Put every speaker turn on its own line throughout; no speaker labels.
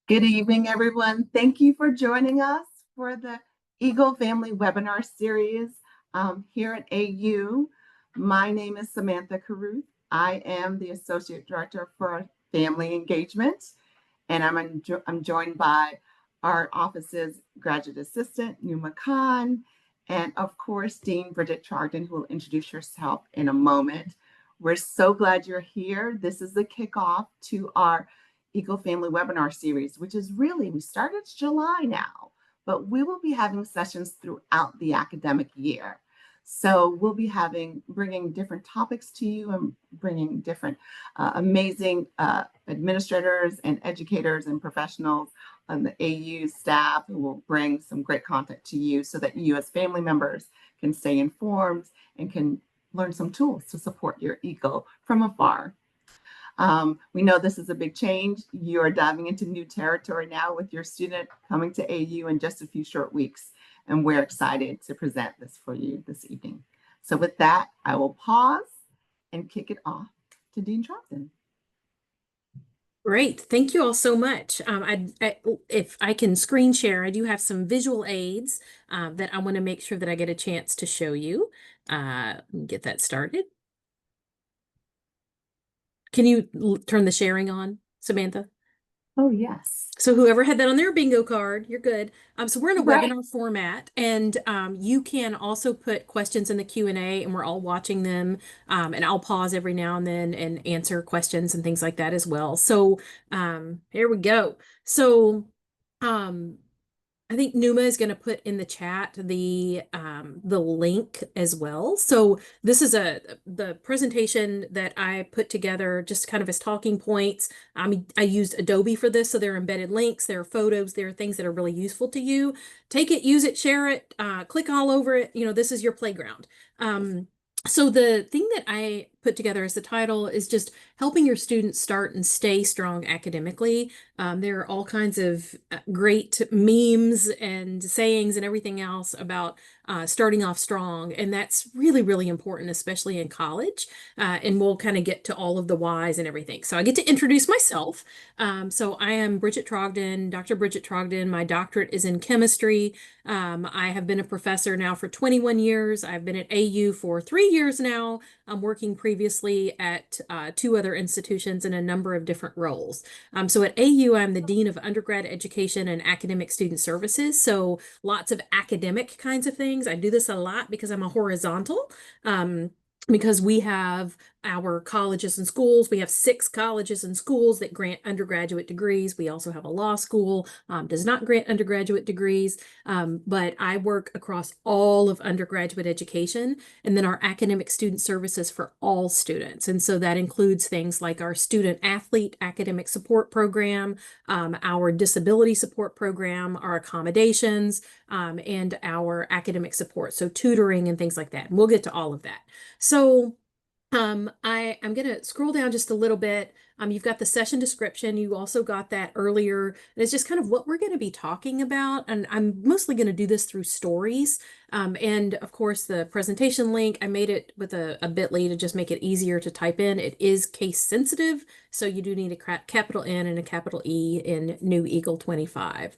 Good evening, everyone. Thank you for joining us for the Eagle Family Webinar Series here at AU. My name is Samantha Caruth. I am the Associate Director for Family Engagement, and I'm joined by our office's Graduate Assistant, Numa Khan, and of course, Dean Bridget Trogden, who will introduce herself in a moment. We're so glad you're here. This is the kickoff to our Eagle Family Webinar Series, which is really, we started July now, but we will be having sessions throughout the academic year. So we'll be bringing different topics to you and bringing different amazing administrators and educators and professionals on the AU staff who will bring some great content to you so that you as family members can stay informed and can learn some tools to support your Eagle from afar. We know this is a big change. You are diving into new territory now with your student coming to AU in just a few short weeks, and we're excited to present this for you this evening. So with that, I will pause and kick it off to Dean Trogden.
Great. Thank you all so much. If I can screen share, I do have some visual aids that I want to make sure that I get a chance to show you. Let me get that started. Can you turn the sharing on, Samantha?
Oh, yes.
So whoever had that on their bingo card, you're good. So we're in a
Right.
webinar format, and you can also put questions in the Q&A, and we're all watching them. And I'll pause every now and then and answer questions and things like that as well. So here we go. So I think Numa is going to put in the chat the link as well. So this is the presentation that I put together just kind of as talking points. I used Adobe for this, so there are embedded links, there are photos, there are things that are really useful to you. Take it, use it, share it, click all over it. You know, this is your playground. So the thing that I put together as the title is just helping your students start and stay strong academically. There are all kinds of great memes and sayings and everything else about starting off strong. And that's really, really important, especially in college. And we'll kind of get to all of the whys and everything. So I get to introduce myself. So I am Bridget Trogden, Dr. Bridget Trogden. My doctorate is in chemistry. I have been a professor now for 21 years. I've been at AU for 3 years now. I'm working previously at 2 other institutions in a number of different roles. So at AU, I'm the Dean of Undergrad Education and Academic Student Services. So lots of academic kinds of things. I do this a lot because I'm a horizontal. Because we have our colleges and schools. We have 6 colleges and schools that grant undergraduate degrees. We also have a law school, does not grant undergraduate degrees, but I work across all of undergraduate education, and then our academic student services for all students. And so that includes things like our student athlete academic support program, our disability support program, our accommodations, and our academic support, so tutoring and things like that. And we'll get to all of that. So I'm going to scroll down just a little bit. You've got the session description. You also got that earlier. And it's just kind of what we're going to be talking about. And I'm mostly going to do this through stories. And of course, the presentation link, I made it with a bit.ly to just make it easier to type in. It is case sensitive. So you do need a capital N and a capital E in New Eagle 25.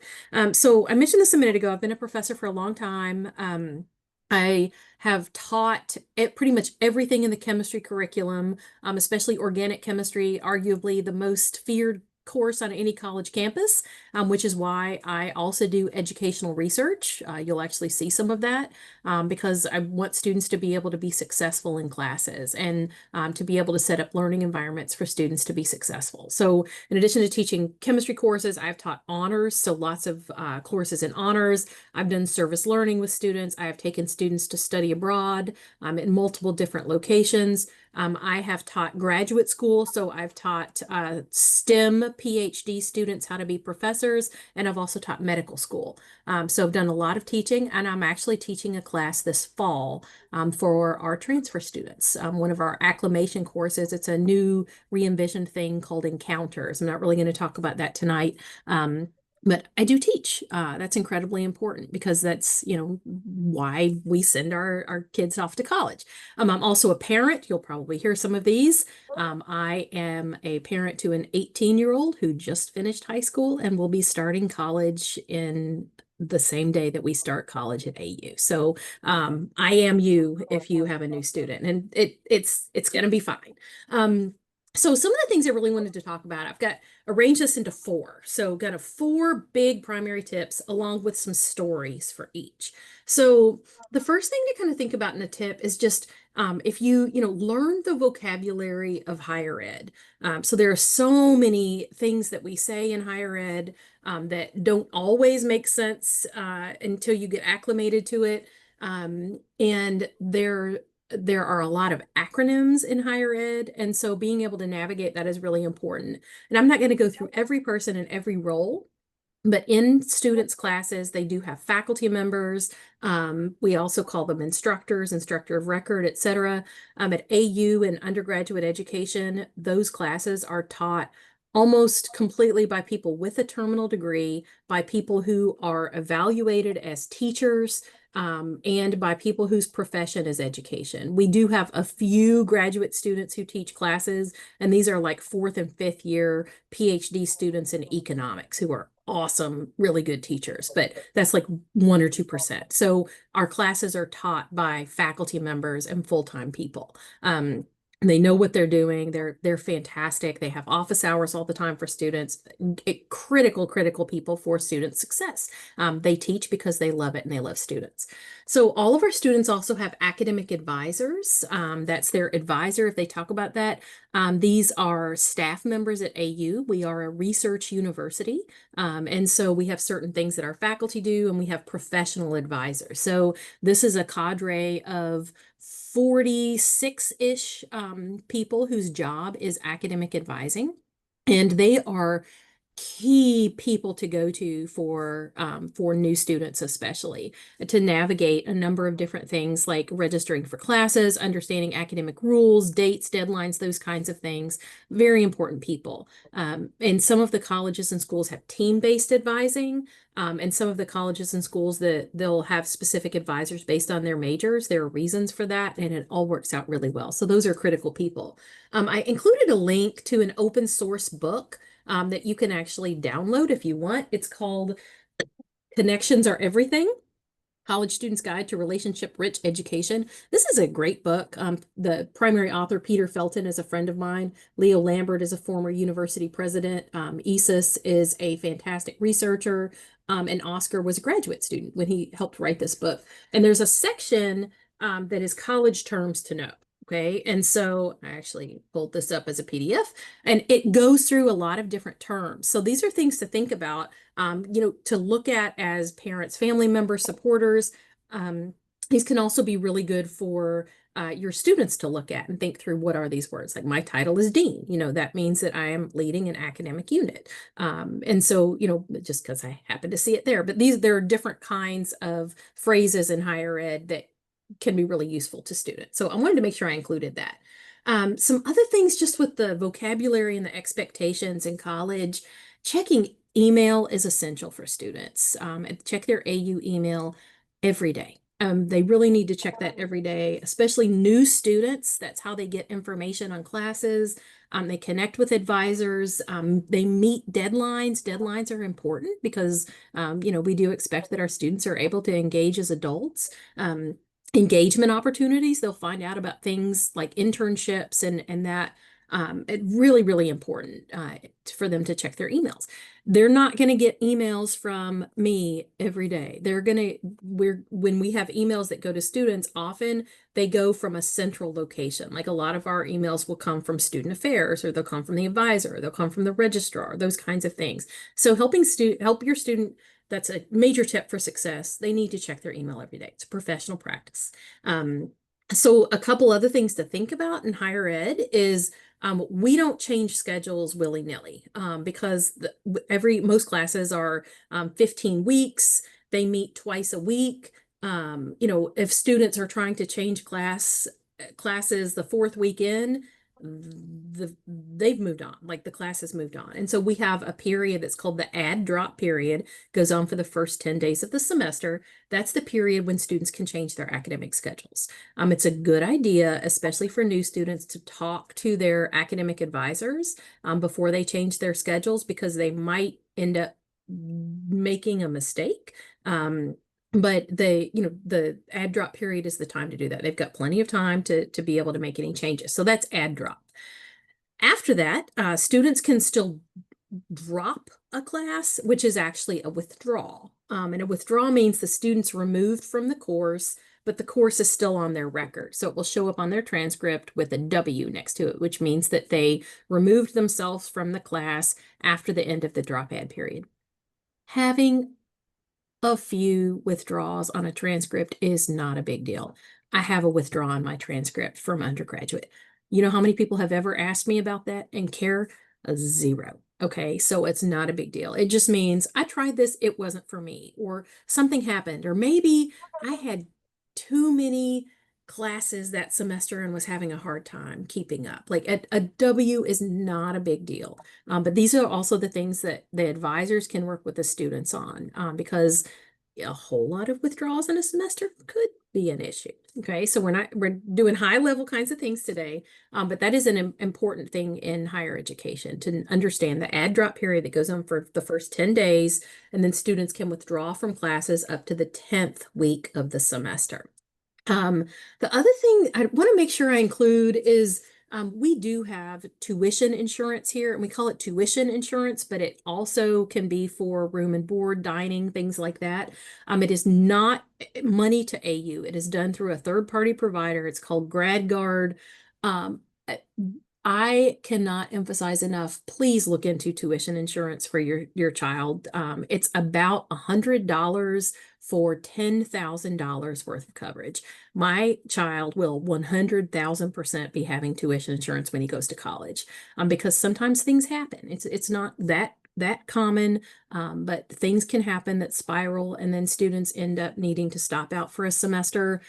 So I mentioned this a minute ago. I've been a professor for a long time. I have taught pretty much everything in the chemistry curriculum, especially organic chemistry, arguably the most feared course on any college campus, which is why I also do educational research. You'll actually see some of that because I want students to be able to be successful in classes and to be able to set up learning environments for students to be successful. So in addition to teaching chemistry courses, I've taught honors, so lots of courses in honors. I've done service learning with students. I have taken students to study abroad in multiple different locations. I have taught graduate school, so I've taught STEM PhD students how to be professors, and I've also taught medical school. So I've done a lot of teaching, and I'm actually teaching a class this fall for our transfer students. One of our acclimation courses, it's a new re-envisioned thing called Encounters. I'm not really going to talk about that tonight. But I do teach. That's incredibly important because that's, why we send our kids off to college. I'm also a parent. You'll probably hear some of these. I am a parent to an 18-year-old who just finished high school and will be starting college in the same day that we start college at AU. So I am you if you have a new student, and it's going to be fine. So some of the things I really wanted to talk about, I've got arrange this into four. So got a four big primary tips along with some stories for each. So the first thing to kind of think about in a tip is just if learn the vocabulary of higher ed. So there are so many things that we say in higher ed that don't always make sense until you get acclimated to it. And there are a lot of acronyms in higher ed, and so being able to navigate that is really important. And I'm not going to go through every person in every role, but in students' classes, they do have faculty members. We also call them instructors, instructor of record, etc. At AU and undergraduate education, those classes are taught almost completely by people with a terminal degree, by people who are evaluated as teachers, and by people whose profession is education. We do have a few graduate students who teach classes, and these are like fourth and fifth year PhD students in economics who are awesome, really good teachers, but that's like 1 or 2%. So our classes are taught by faculty members and full-time people. They know what they're doing. They're fantastic. They have office hours all the time for students. Critical people for student success. They teach because they love it and they love students. So all of our students also have academic advisors. That's their advisor if they talk about that. These are staff members at AU. We are a research university. And so we have certain things that our faculty do, and we have professional advisors. So this is a cadre of 46-ish people whose job is academic advising. And they are key people to go to for new students, especially to navigate a number of different things like registering for classes, understanding academic rules, dates, deadlines, those kinds of things. Very important people. And some of the colleges and schools have team-based advising. And some of the colleges and schools that they'll have specific advisors based on their majors. There are reasons for that, and it all works out really well. So those are critical people. I included a link to an open source book that you can actually download if you want. It's called Connections Are Everything: College Student's Guide to Relationship-Rich Education. This is a great book. The primary author, Peter Felton, is a friend of mine. Leo Lambert is a former university president. Isis is a fantastic researcher. And Oscar was a graduate student when he helped write this book. And there's a section that is college terms to know. Okay, and so I actually pulled this up as a PDF, and it goes through a lot of different terms. So these are things to think about, to look at as parents, family members, supporters. These can also be really good for your students to look at and think through, what are these words? Like, my title is Dean, that means that I am leading an academic unit. And so, just because I happen to see it there, but there are different kinds of phrases in higher ed that can be really useful to students. So I wanted to make sure I included that. Some other things just with the vocabulary and the expectations in college, checking email is essential for students. And check their AU email every day. They really need to check that every day, especially new students. That's how they get information on classes. They connect with advisors. They meet deadlines. Deadlines are important because, we do expect that our students are able to engage as adults. Engagement opportunities, they'll find out about things like internships and that. It really important for them to check their emails. They're not going to get emails from me every day. When we have emails that go to students, often they go from a central location. Like, a lot of our emails will come from student affairs, or they'll come from the advisor, or they'll come from the registrar, those kinds of things. So help your student. That's a major tip for success. They need to check their email every day. It's a professional practice. So a couple other things to think about in higher ed is we don't change schedules willy-nilly because most classes are 15 weeks. They meet twice a week. If students are trying to change classes the fourth week in, they've moved on, like the class has moved on. And so we have a period that's called the add drop period, goes on for the first 10 days of the semester. That's the period when students can change their academic schedules. It's a good idea, especially for new students, to talk to their academic advisors before they change their schedules, because they might end up making a mistake. But the add drop period is the time to do that. They've got plenty of time to be able to make any changes. So that's add drop. After that, students can still drop a class, which is actually a withdrawal. And a withdrawal means the student's removed from the course, but the course is still on their record. So it will show up on their transcript with a W next to it, which means that they removed themselves from the class after the end of the drop add period. Having a few withdrawals on a transcript is not a big deal. I have a withdrawal on my transcript from undergraduate. You know how many people have ever asked me about that and care? Zero. Okay, so it's not a big deal. It just means I tried this, it wasn't for me, or something happened, or maybe I had too many classes that semester and was having a hard time keeping up. Like a W is not a big deal. But these are also the things that the advisors can work with the students on, because a whole lot of withdrawals in a semester could be an issue. Okay, so we're doing high level kinds of things today, but that is an important thing in higher education, to understand the add drop period that goes on for the first 10 days, and then students can withdraw from classes up to the 10th week of the semester. The other thing I want to make sure I include is we do have tuition insurance here, and we call it tuition insurance, but it also can be for room and board, dining, things like that. It is not money to AU. It is done through a third-party provider. It's called GradGuard. Um, I cannot emphasize enough, please look into tuition insurance for your child. It's about $100 for $10,000 worth of coverage. My child will 100,000% be having tuition insurance when he goes to college, because sometimes things happen. It's not that common, but things can happen that spiral, and then students end up needing to stop out for a semester.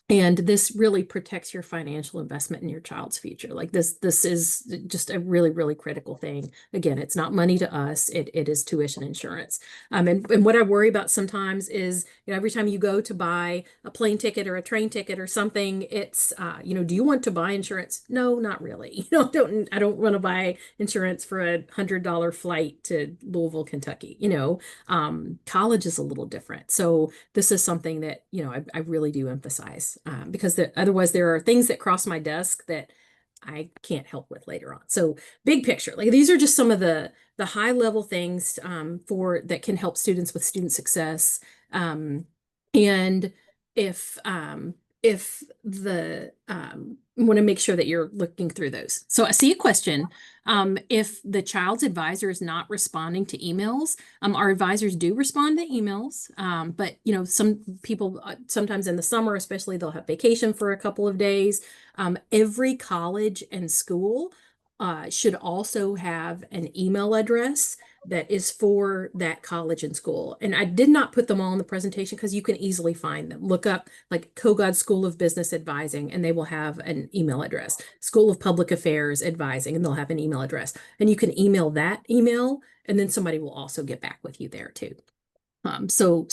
And this really protects your financial investment in your child's future. Like this is just a really, really critical thing. Again, it's not money to us. It is tuition insurance. And what I worry about sometimes is, every time you go to buy a plane ticket or a train ticket or something, it's, do you want to buy insurance? No, not really. I don't want to buy insurance for $100 flight to Louisville, Kentucky. College is a little different. So this is something that, I really do emphasize, because otherwise there are things that cross my desk that I can't help with later on. So big picture, like these are just some of the high level things for that can help students with student success. And if the want to make sure that you're looking through those. So I see a question. If the child's advisor is not responding to emails, our advisors do respond to emails. But some people sometimes in the summer, especially, they'll have vacation for a couple of days. Every college and school should also have an email address that is for that college and school. And I did not put them all in the presentation because you can easily find them. Look up like Kogod School of Business Advising, and they will have an email address. School of Public Affairs Advising, and they'll have an email address. And you can email that email, and then somebody will also get back with you there too. So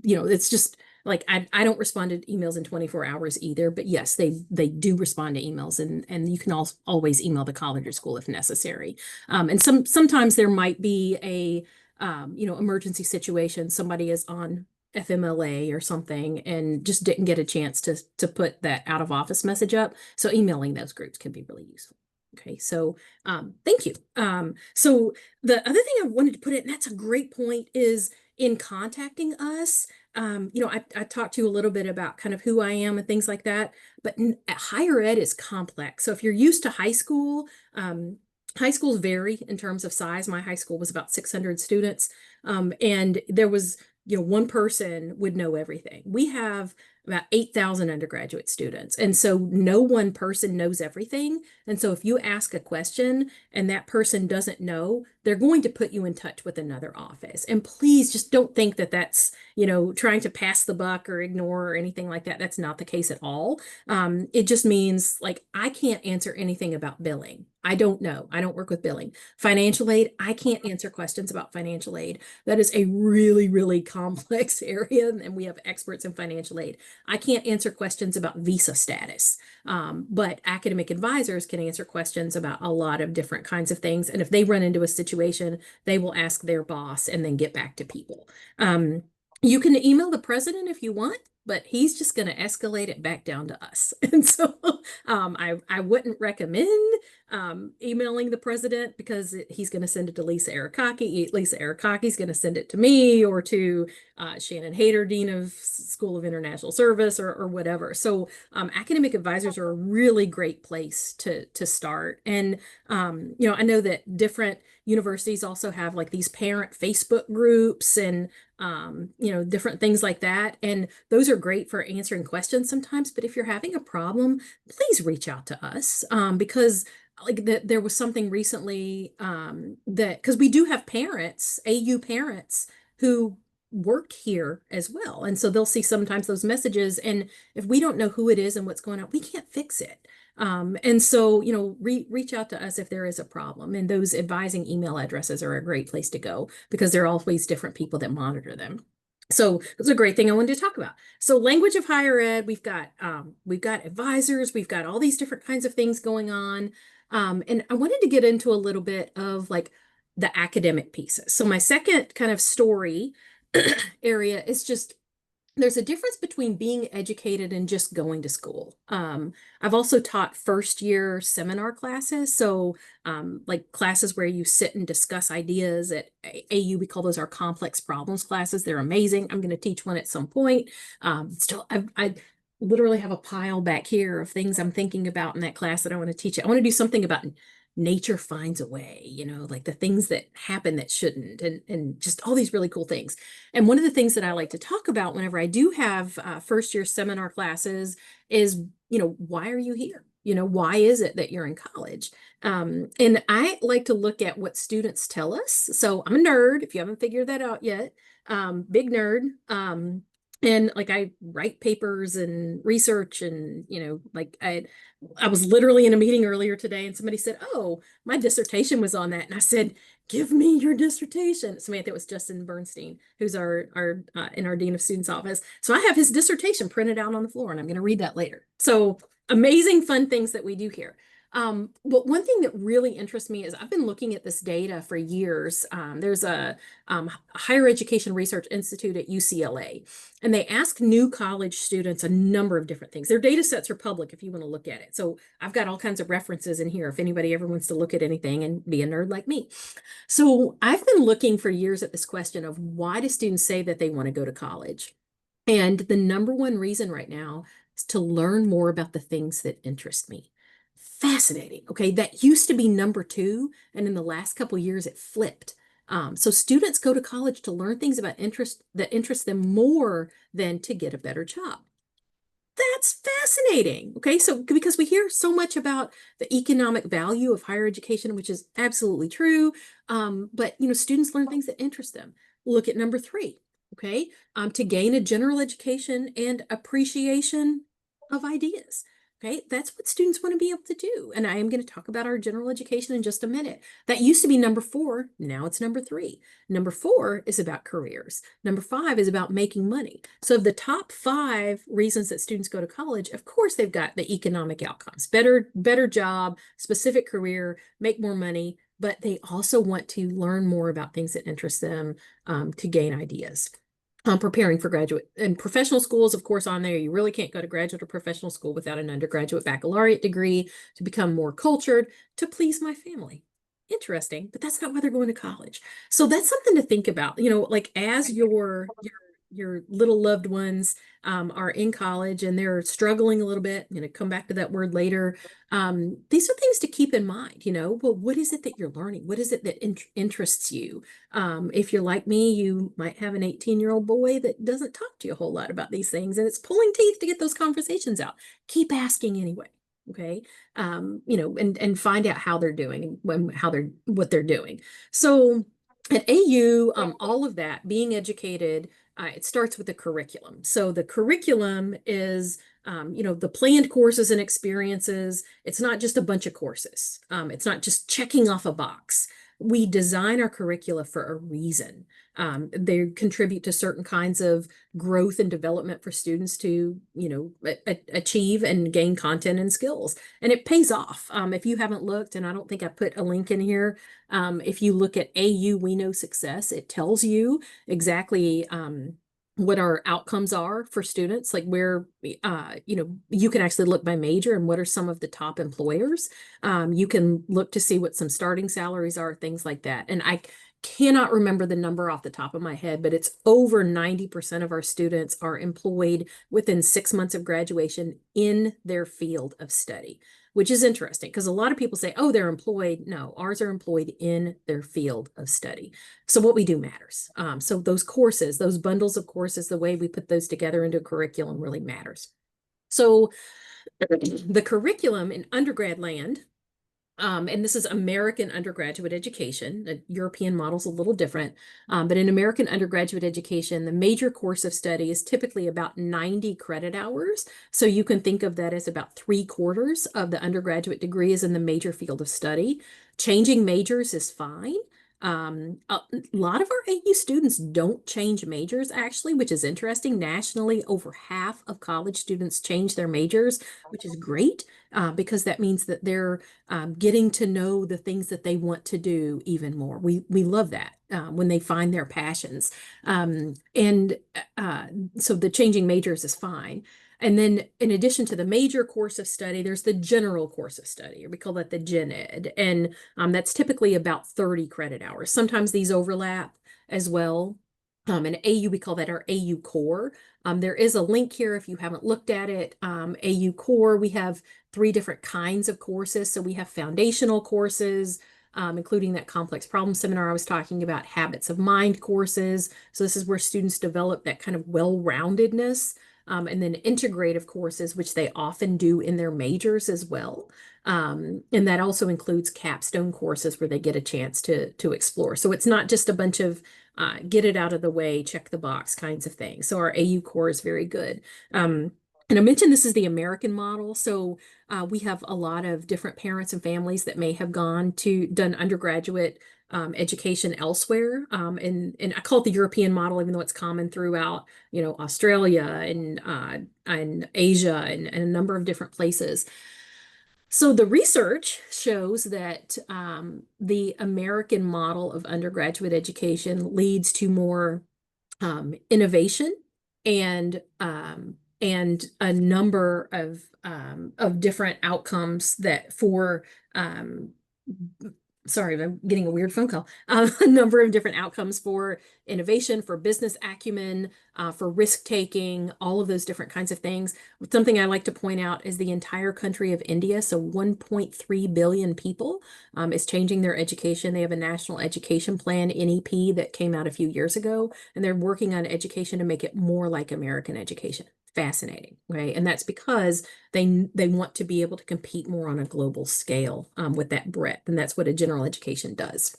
it's just like I don't respond to emails in 24 hours either, but yes, they do respond to emails, and you can always email the college or school if necessary. And sometimes there might be a emergency situation. Somebody is on FMLA or something and just didn't get a chance to put that out of office message up. So emailing those groups can be really useful. Okay, so thank you. So the other thing I wanted to put in, and that's a great point, is in contacting us. I talked to you a little bit about kind of who I am and things like that, but higher ed is complex. So if you're used to high school, high schools vary in terms of size. My high school was about 600 students, and there was, one person would know everything. We have about 8,000 undergraduate students. And so no one person knows everything. And so if you ask a question and that person doesn't know, they're going to put you in touch with another office. And please just don't think that that's, trying to pass the buck or ignore or anything like that. That's not the case at all. It just means like I can't answer anything about billing. I don't know. I don't work with billing. Financial aid, I can't answer questions about financial aid. That is a really, really complex area, and we have experts in financial aid. I can't answer questions about visa status, but academic advisors can answer questions about a lot of different kinds of things. And if they run into a situation, they will ask their boss and then get back to people. You can email the president if you want, but he's just going to escalate it back down to us. And so I wouldn't recommend emailing the president because he's going to send it to Lisa Arakaki. Lisa Arakaki's going to send it to me or to Shannon Hayter, Dean of School of International Service or whatever. So academic advisors are a really great place to start. And, I know that different universities also have like these parent Facebook groups and different things like that. And those are great for answering questions sometimes. But if you're having a problem, please reach out to us because like there was something recently that because we do have parents, AU parents who work here as well. And so they'll see sometimes those messages. And if we don't know who it is and what's going on, we can't fix it. And so, reach out to us if there is a problem. And those advising email addresses are a great place to go because there are always different people that monitor them. So that's a great thing I wanted to talk about. So language of higher ed, we've got advisors, we've got all these different kinds of things going on. And I wanted to get into a little bit of like the academic pieces. So my second kind of story area is just there's a difference between being educated and just going to school. I've also taught first year seminar classes. So like classes where you sit and discuss ideas at AU, we call those our complex problems classes. They're amazing. I'm going to teach one at some point. I literally have a pile back here of things I'm thinking about in that class that I want to teach. I want to do something about nature finds a way, like the things that happen that shouldn't, and just all these really cool things. And one of the things that I like to talk about whenever I do have first year seminar classes is, why are you here? Why is it that you're in college? And I like to look at what students tell us. So I'm a nerd, if you haven't figured that out yet, big nerd. And like I write papers and research and, like I was literally in a meeting earlier today and somebody said, oh, my dissertation was on that. And I said, give me your dissertation. Samantha, it was Justin Bernstein, who's our in our Dean of Students office. So I have his dissertation printed out on the floor and I'm going to read that later. So amazing, fun things that we do here. But one thing that really interests me is I've been looking at this data for years. There's a Higher Education Research Institute at UCLA, and they ask new college students a number of different things. Their data sets are public if you want to look at it. So I've got all kinds of references in here if anybody ever wants to look at anything and be a nerd like me. So I've been looking for years at this question of why do students say that they want to go to college? And the number one reason right now is to learn more about the things that interest me. Fascinating. Okay, that used to be number two, and in the last couple of years, it flipped. So students go to college to learn things about interest that interest them more than to get a better job. That's fascinating. Okay, so because we hear so much about the economic value of higher education, which is absolutely true, but students learn things that interest them. Look at number three. Okay, to gain a general education and appreciation of ideas. Okay, that's what students want to be able to do. And I am going to talk about our general education in just a minute. That used to be number four. Now it's number three. Number four is about careers. Number five is about making money. So of the top five reasons that students go to college, of course, they've got the economic outcomes, better job, specific career, make more money, but they also want to learn more about things that interest them to gain ideas. Preparing for graduate and professional schools, of course, on there. You really can't go to graduate or professional school without an undergraduate baccalaureate degree to become more cultured, to please my family. Interesting, but that's not why they're going to college. So that's something to think about, like as your little loved ones are in college and they're struggling a little bit. I'm going to come back to that word later. These are things to keep in mind, well, what is it that you're learning? What is it that interests you? If you're like me, you might have an 18-year-old boy that doesn't talk to you a whole lot about these things, and it's pulling teeth to get those conversations out. Keep asking anyway. Okay. And find out how they're doing and what they're doing. So at AU, all of that being educated, it starts with the curriculum. So the curriculum is, the planned courses and experiences. It's not just a bunch of courses. It's not just checking off a box. We design our curricula for a reason. They contribute to certain kinds of growth and development for students to, achieve and gain content and skills. And it pays off. If you haven't looked, and I don't think I put a link in here, if you look at AU We Know Success, it tells you exactly what our outcomes are for students, like where, you can actually look by major and what are some of the top employers. You can look to see what some starting salaries are, things like that. And I cannot remember the number off the top of my head, but it's over 90% of our students are employed within 6 months of graduation in their field of study, which is interesting because a lot of people say, oh, they're employed. No, ours are employed in their field of study. So what we do matters. So those courses, those bundles of courses, the way we put those together into a curriculum really matters. So the curriculum in undergrad land, and this is American undergraduate education. The European model's a little different, but in American undergraduate education, the major course of study is typically about 90 credit hours. So you can think of that as about 3/4 of the undergraduate degree is in the major field of study. Changing majors is fine. A lot of our AU students don't change majors actually, which is interesting. Nationally, over half of college students change their majors, which is great because that means that they're getting to know the things that they want to do even more. We love that when they find their passions. And so the changing majors is fine. And then in addition to the major course of study, there's the general course of study, or we call that the gen ed. And that's typically about 30 credit hours. Sometimes these overlap as well. And AU, we call that our AU core. There is a link here if you haven't looked at it. AU core, we have 3 different kinds of courses. So we have foundational courses, including that complex problem seminar I was talking about, habits of mind courses. So this is where students develop that kind of well-roundedness. And then integrative courses, which they often do in their majors as well. And that also includes capstone courses where they get a chance to explore. So it's not just a bunch of get it out of the way, check the box kinds of things. So our AU core is very good. And I mentioned this is the American model. So we have a lot of different parents and families that may have done undergraduate education elsewhere. And I call it the European model, even though it's common throughout, Australia and Asia and a number of different places. So the research shows that the American model of undergraduate education leads to more innovation and a number of different outcomes that for sorry, I'm getting a weird phone call. A number of different outcomes for innovation, for business acumen, for risk taking, all of those different kinds of things. Something I like to point out is the entire country of India, so 1.3 billion people, is changing their education. They have a national education plan, NEP, that came out a few years ago, and they're working on education to make it more like American education. Fascinating, right? And that's because they want to be able to compete more on a global scale with that breadth, and that's what a general education does.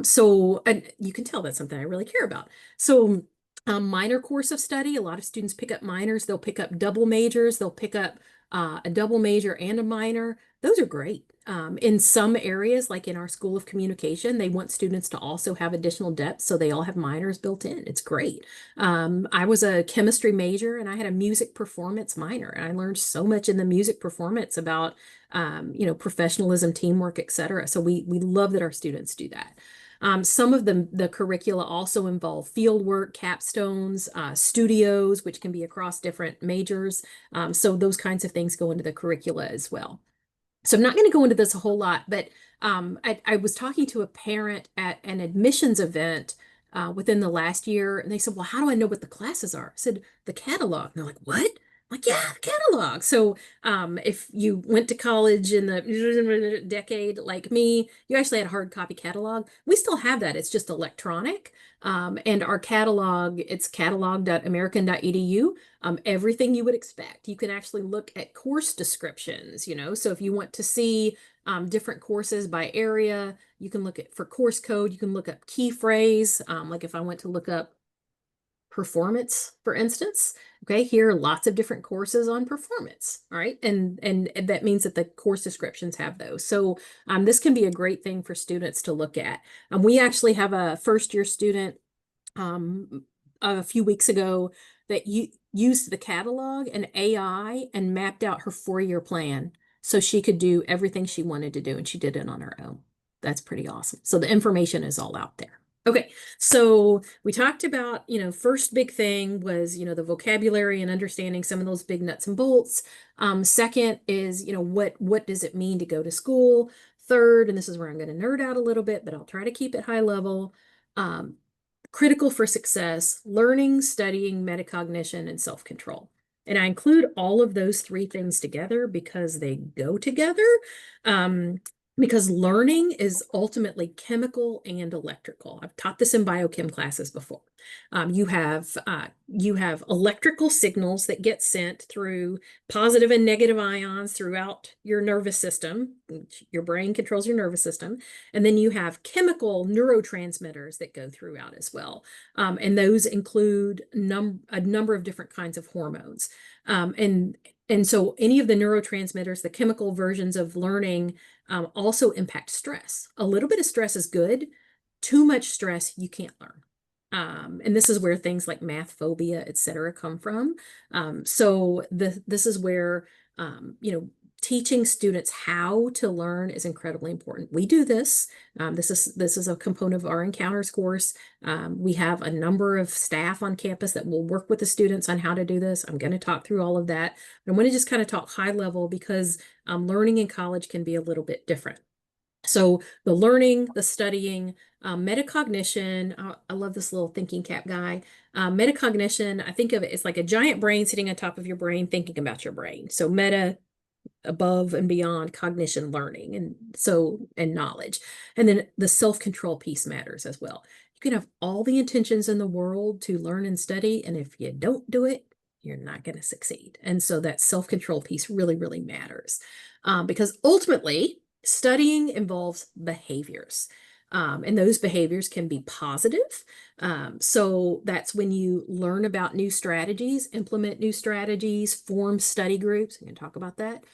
So and you can tell that's something I really care about. So minor course of study, a lot of students pick up minors. They'll pick up double majors. They'll pick up a double major and a minor. Those are great. In some areas, like in our School of Communication, they want students to also have additional depth, so they all have minors built in. It's great. I was a chemistry major and I had a music performance minor, and I learned so much in the music performance about, professionalism, teamwork, etc. So we love that our students do that. Some of the curricula also involve field work, capstones, studios, which can be across different majors. So those kinds of things go into the curricula as well. So I'm not going to go into this a whole lot, but I was talking to a parent at an admissions event within the last year, and they said, well, how do I know what the classes are? I said, the catalog. And they're like, what? Like, yeah, the catalog. So if you went to college in the decade like me, you actually had a hard copy catalog. We still have that. It's just electronic. And our catalog, it's catalog.american.edu. Everything you would expect. You can actually look at course descriptions, So if you want to see different courses by area, you can look at for course code, you can look up key phrase. Like if I went to look up performance, for instance. Okay, here are lots of different courses on performance. All right, and that means that the course descriptions have those. So this can be a great thing for students to look at. We actually have a first year student a few weeks ago that used the catalog and AI and mapped out her 4-year plan so she could do everything she wanted to do, and she did it on her own. That's pretty awesome. So the information is all out there. Okay, so we talked about, first big thing was, the vocabulary and understanding some of those big nuts and bolts. Second is, what does it mean to go to school? Third, and this is where I'm going to nerd out a little bit, but I'll try to keep it high level. Critical for success, learning, studying, metacognition, and self-control. And I include all of those 3 things together because they go together. Because learning is ultimately chemical and electrical. I've taught this in biochem classes before. You have electrical signals that get sent through positive and negative ions throughout your nervous system. Your brain controls your nervous system. And then you have chemical neurotransmitters that go throughout as well. And those include a number of different kinds of hormones. And so any of the neurotransmitters, the chemical versions of learning, also impact stress. A little bit of stress is good. Too much stress, you can't learn. And this is where things like math phobia, et cetera, come from. So this is where, teaching students how to learn is incredibly important. We do this. This is a component of our Encounters course. We have a number of staff on campus that will work with the students on how to do this. I'm going to talk through all of that. I'm going to just kind of talk high level because learning in college can be a little bit different. So the learning, the studying, metacognition, I love this little thinking cap guy. Metacognition, I think of it as like a giant brain sitting on top of your brain, thinking about your brain. So meta, above and beyond cognition, learning, and knowledge. And then the self-control piece matters as well. You can have all the intentions in the world to learn and study, and if you don't do it, you're not going to succeed. And so that self-control piece really, really matters, because ultimately studying involves behaviors. And those behaviors can be positive. So that's when you learn about new strategies, implement new strategies, form study groups. We can talk about that.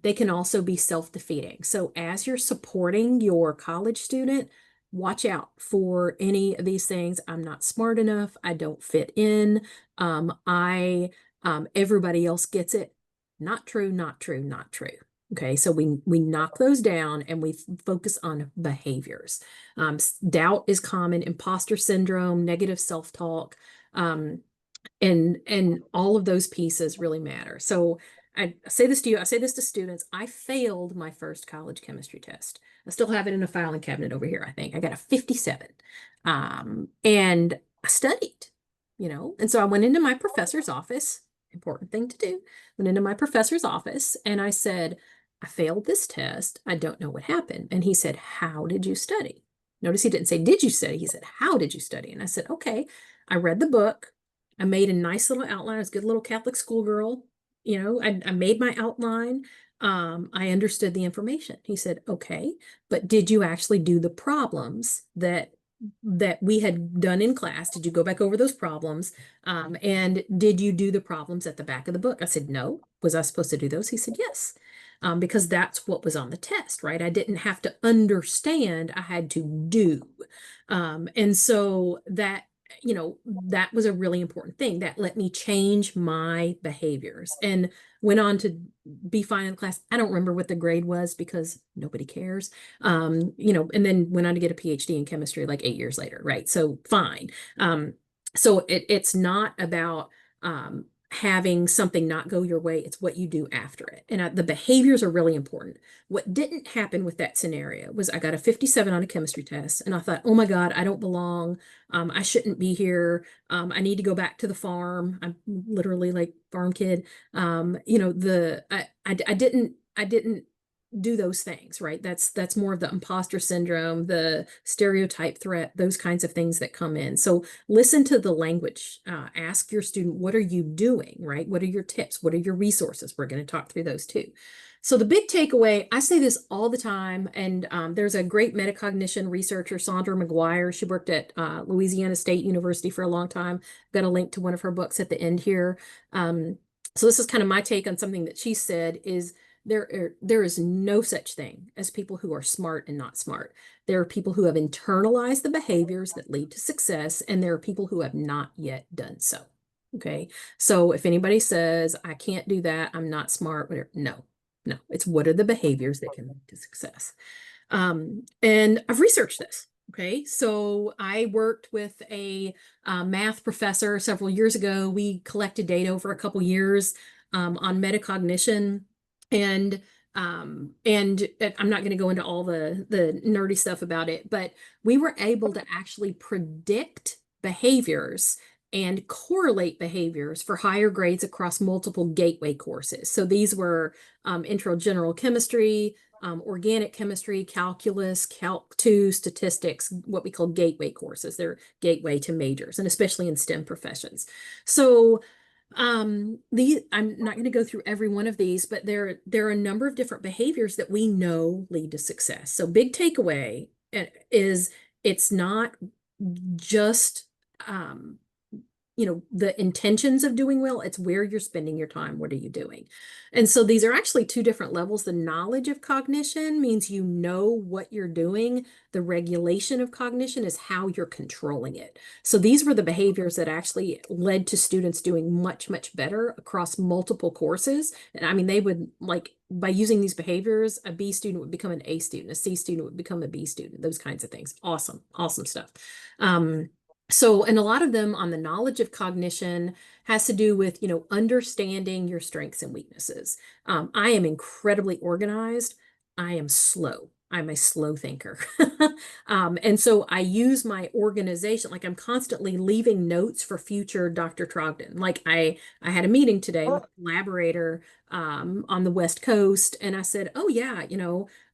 They can also be self-defeating. So as you're supporting your college student, watch out for any of these things. I'm not smart enough. I don't fit in. Everybody else gets it. Not true, not true, not true. Okay, so we knock those down and we focus on behaviors. Doubt is common, imposter syndrome, negative self-talk, and all of those pieces really matter. So I say this to you, I say this to students. I failed my first college chemistry test. I still have it in a filing cabinet over here, I think. I got a 57. And I studied, and so I went into my professor's office, important thing to do, went into my professor's office and I said, I failed this test. I don't know what happened. And he said, how did you study? Notice he didn't say, did you study? He said, how did you study? And I said, okay, I read the book. I made a nice little outline. I was a good little Catholic schoolgirl. I made my outline. I understood the information. He said, okay, but did you actually do the problems that we had done in class? Did you go back over those problems? And did you do the problems at the back of the book? I said, no. Was I supposed to do those? He said, yes. Because that's what was on the test, right? I didn't have to understand, I had to do. And so that that was a really important thing that let me change my behaviors and went on to be fine in class. I don't remember what the grade was because nobody cares. And then went on to get a PhD in chemistry like 8 years later, right? So fine. So it's not about having something not go your way. It's what you do after it. And the behaviors are really important. What didn't happen with that scenario was I got a 57 on a chemistry test, and I thought, oh my God, I don't belong. I shouldn't be here. I need to go back to the farm. I'm literally like farm kid. I didn't do those things, right? That's more of the imposter syndrome, the stereotype threat, those kinds of things that come in. So listen to the language. Ask your student, what are you doing, right? What are your tips? What are your resources? We're going to talk through those too. So the big takeaway, I say this all the time, and there's a great metacognition researcher, Sandra McGuire. She worked at Louisiana State University for a long time. Got a link to one of her books at the end here. So this is kind of my take on something that she said is there is no such thing as people who are smart and not smart. There are people who have internalized the behaviors that lead to success, and there are people who have not yet done so. Okay. So if anybody says, I can't do that, I'm not smart, whatever, no, no, it's what are the behaviors that can lead to success. And I've researched this. Okay, so I worked with a math professor several years ago. We collected data over a couple years on metacognition, and I'm not going to go into all the nerdy stuff about it, but we were able to actually predict behaviors and correlate behaviors for higher grades across multiple gateway courses. So these were intro general chemistry, organic chemistry, calculus, Calc 2, statistics, what we call gateway courses. They're gateway to majors, and especially in STEM professions. So I'm not going to go through every one of these, but there are a number of different behaviors that we know lead to success. So big takeaway is it's not just the intentions of doing well, it's where you're spending your time. What are you doing? And so these are actually two different levels. The knowledge of cognition means you know what you're doing. The regulation of cognition is how you're controlling it. So these were the behaviors that actually led to students doing much, much better across multiple courses. And I mean, they would like by using these behaviors, a B student would become an A student, a C student would become a B student, those kinds of things. Awesome, awesome stuff. So, and a lot of them on the knowledge of cognition has to do with, understanding your strengths and weaknesses. I am incredibly organized. I am slow. I'm a slow thinker. And so I use my organization, like I'm constantly leaving notes for future Dr. Trogden. Like I had a meeting today with a collaborator on the West Coast, and I said, oh yeah,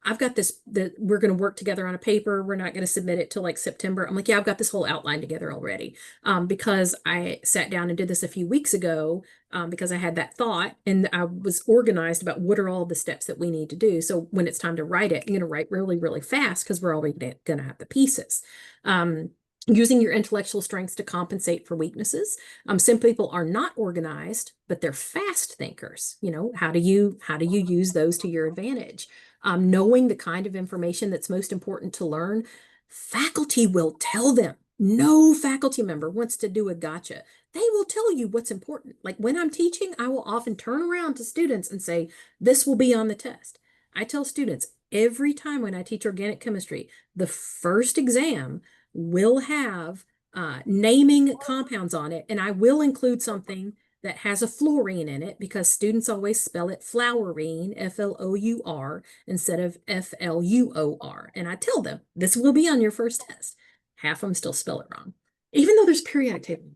I've got this, that we're going to work together on a paper. We're not going to submit it till like September. I'm like, yeah, I've got this whole outline together already. Because I sat down and did this a few weeks ago, because I had that thought and I was organized about what are all the steps that we need to do. So when it's time to write it, I'm going to write really, really fast because we're already going to have the pieces. Using your intellectual strengths to compensate for weaknesses. Some people are not organized, but they're fast thinkers. How do you use those to your advantage? Knowing the kind of information that's most important to learn, faculty will tell them. No faculty member wants to do a gotcha. They will tell you what's important. Like when I'm teaching, I will often turn around to students and say, this will be on the test. I tell students every time when I teach organic chemistry, the first exam will have naming compounds on it, and I will include something that has a fluorine in it because students always spell it fluorine, F-L-O-U-R, instead of F-L-U-O-R. And I tell them, this will be on your first test. Half of them still spell it wrong, even though there's periodic table.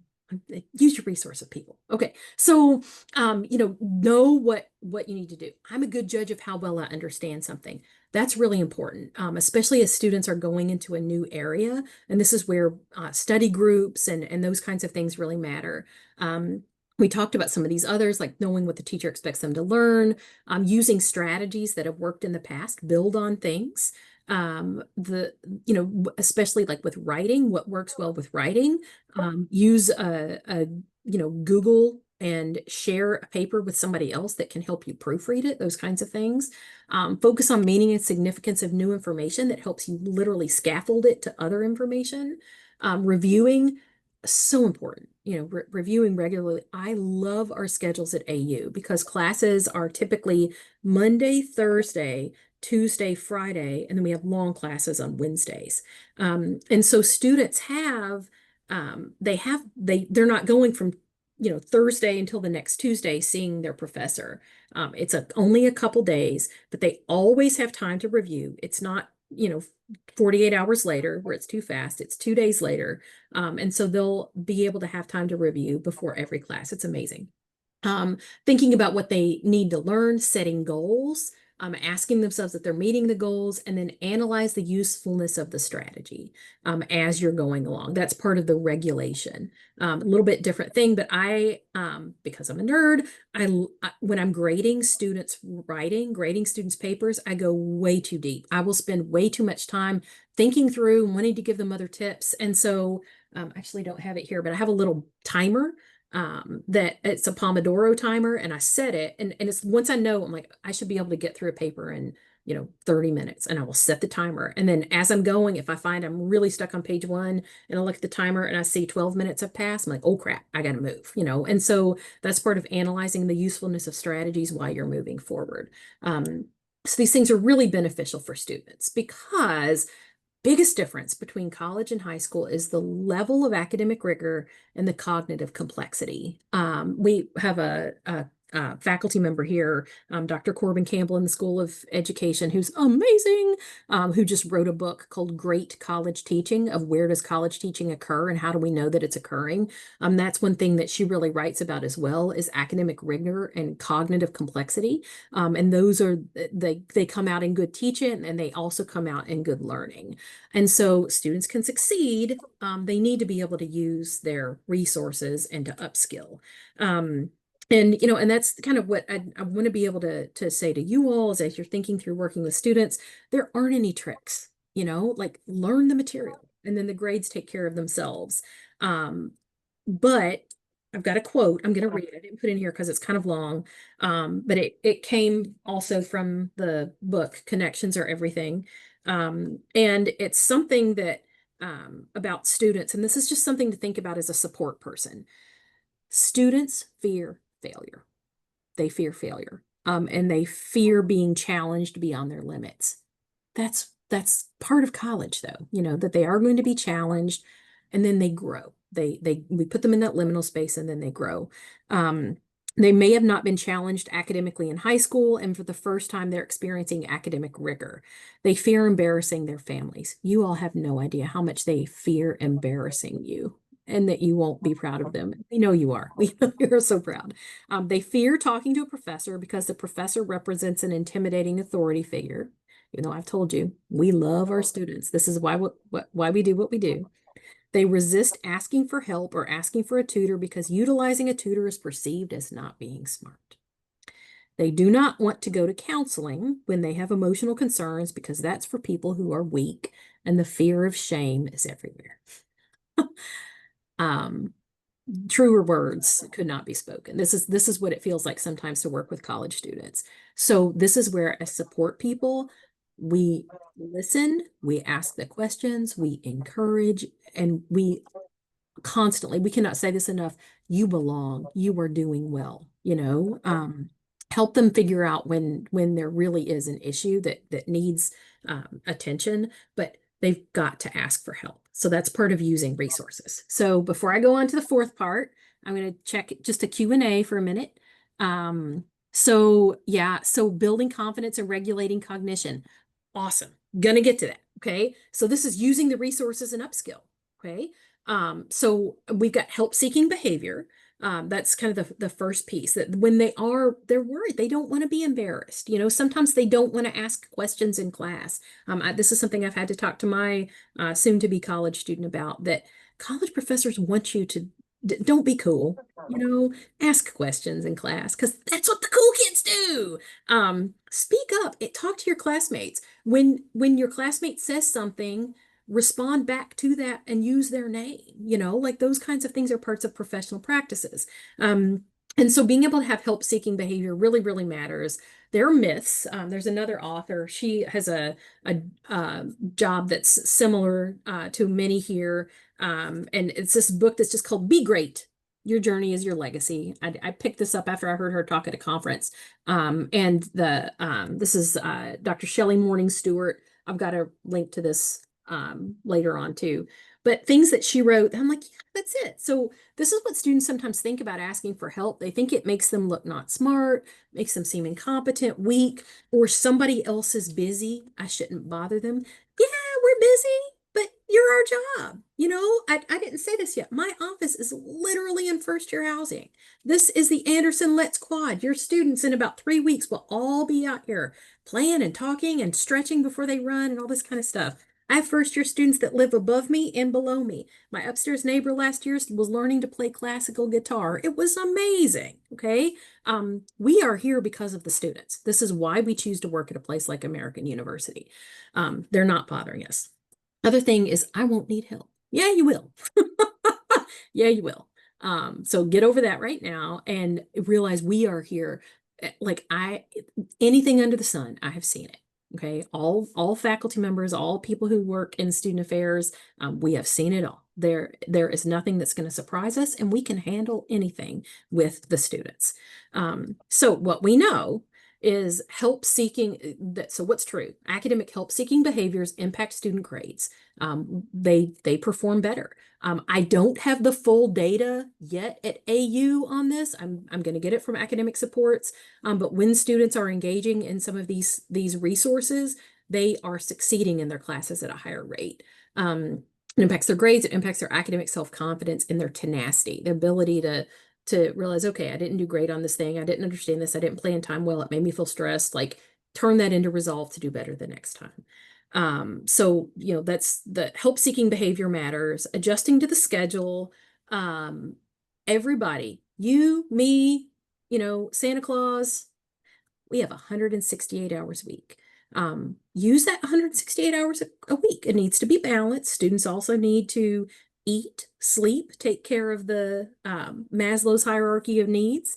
Use your resource of people. Okay, so know what you need to do. I'm a good judge of how well I understand something. That's really important, especially as students are going into a new area. And this is where study groups and those kinds of things really matter. We talked about some of these others, like knowing what the teacher expects them to learn, using strategies that have worked in the past, build on things. Especially like with writing, what works well with writing, use Google and share a paper with somebody else that can help you proofread it, those kinds of things. Focus on meaning and significance of new information that helps you literally scaffold it to other information. Reviewing, so important, reviewing regularly. I love our schedules at AU because classes are typically Monday, Thursday, Tuesday, Friday, and then we have long classes on Wednesdays. And so students they're not going from Thursday until the next Tuesday seeing their professor. It's only a couple days, but they always have time to review. It's not, 48 hours later where it's too fast. It's 2 days later. And so they'll be able to have time to review before every class. It's amazing. Thinking about what they need to learn, setting goals, asking themselves if they're meeting the goals, and then analyze the usefulness of the strategy as you're going along. That's part of the regulation. A little bit different thing, but because I'm a nerd, when I'm grading students' grading students' papers, I go way too deep. I will spend way too much time thinking through and wanting to give them other tips. And so, I actually don't have it here, but I have a little timer that it's a Pomodoro timer, and I set it, and it's once I know, I'm like, I should be able to get through a paper in 30 minutes, and I will set the timer. And then as I'm going, if I find I'm really stuck on page one and I look at the timer and I see 12 minutes have passed, I'm like, oh crap, I gotta move, and so that's part of analyzing the usefulness of strategies while you're moving forward. So these things are really beneficial for students because biggest difference between college and high school is the level of academic rigor and the cognitive complexity. We have a faculty member here, Dr. Corbin Campbell in the School of Education, who's amazing, who just wrote a book called Great College Teaching of where does college teaching occur and how do we know that it's occurring. That's one thing that she really writes about as well is academic rigor and cognitive complexity. And those they come out in good teaching and they also come out in good learning. And so students can succeed. They need to be able to use their resources and to upskill. And that's kind of what I want to be able to say to you all is as you're thinking through working with students, there aren't any tricks, like learn the material and then the grades take care of themselves. But I've got a quote I'm going to read. I didn't put in here because it's kind of long, but it came also from the book Connections Are Everything. And it's something that about students, and this is just something to think about as a support person. Students fear failure. They fear failure. And they fear being challenged beyond their limits. That's part of college though, that they are going to be challenged and then they grow. We put them in that liminal space and then they grow. They may have not been challenged academically in high school, and for the first time, they're experiencing academic rigor. They fear embarrassing their families. You all have no idea how much they fear embarrassing you and that you won't be proud of them. We know you are. We know you're so proud. They fear talking to a professor because the professor represents an intimidating authority figure. Even though I've told you, we love our students. This is why we do what we do. They resist asking for help or asking for a tutor because utilizing a tutor is perceived as not being smart. They do not want to go to counseling when they have emotional concerns because that's for people who are weak, and the fear of shame is everywhere. Truer words could not be spoken. This is what it feels like sometimes to work with college students. So this is where, as support people, we listen, we ask the questions, we encourage, and we cannot say this enough, you belong, you are doing well, help them figure out when there really is an issue that needs attention, but they've got to ask for help. So that's part of using resources. So before I go on to the fourth part, I'm going to check just a Q&A for a minute. So building confidence and regulating cognition. Awesome. Gonna get to that. Okay. So this is using the resources and upskill. Okay. So we've got help seeking behavior. That's kind of the first piece, that when they're worried, they don't want to be embarrassed. Sometimes they don't want to ask questions in class. This is something I've had to talk to my soon to be college student about, that college professors want you to don't be cool, ask questions in class because that's what the cool kids do. Speak up, talk to your classmates. When your classmate says something, respond back to that and use their name, like those kinds of things are parts of professional practices. And so being able to have help seeking behavior really, really matters. There are myths. There's another author. She has a job that's similar to many here. And it's this book that's just called Be Great. Your Journey is Your Legacy. I picked this up after I heard her talk at a conference. And this is Dr. Shelley Morning Stewart. I've got a link to this later on too. But things that she wrote, I'm like, yeah, that's it. So this is what students sometimes think about asking for help. They think it makes them look not smart, makes them seem incompetent, weak, or somebody else is busy. I shouldn't bother them. Yeah, we're busy, but you're our job. I didn't say this yet. My office is literally in first year housing. This is the Anderson Let's Quad. Your students in about 3 weeks will all be out here playing and talking and stretching before they run and all this kind of stuff. I have first year students that live above me and below me. My upstairs neighbor last year was learning to play classical guitar. It was amazing. Okay. We are here because of the students. This is why we choose to work at a place like American University. They're not bothering us. Other thing is, I won't need help. Yeah, you will. Yeah, you will. So get over that right now and realize we are here. Like anything under the sun, I have seen it. Okay, all faculty members, all people who work in student affairs, we have seen it all. There is nothing that's going to surprise us, and we can handle anything with the students. So what we know is help seeking so what's true? Academic help seeking behaviors impact student grades. They perform better. I don't have the full data yet at AU on this. I'm going to get it from academic supports. But when students are engaging in some of these resources, they are succeeding in their classes at a higher rate. It impacts their grades, it impacts their academic self-confidence and their tenacity, their ability to realize, okay, I didn't do great on this thing. I didn't understand this. I didn't plan time well. It made me feel stressed. Like turn that into resolve to do better the next time. So, that's the help seeking behavior matters, adjusting to the schedule. Everybody, you, me, Santa Claus, we have 168 hours a week. Use that 168 hours a week. It needs to be balanced. Students also need to eat, sleep, take care of the Maslow's hierarchy of needs.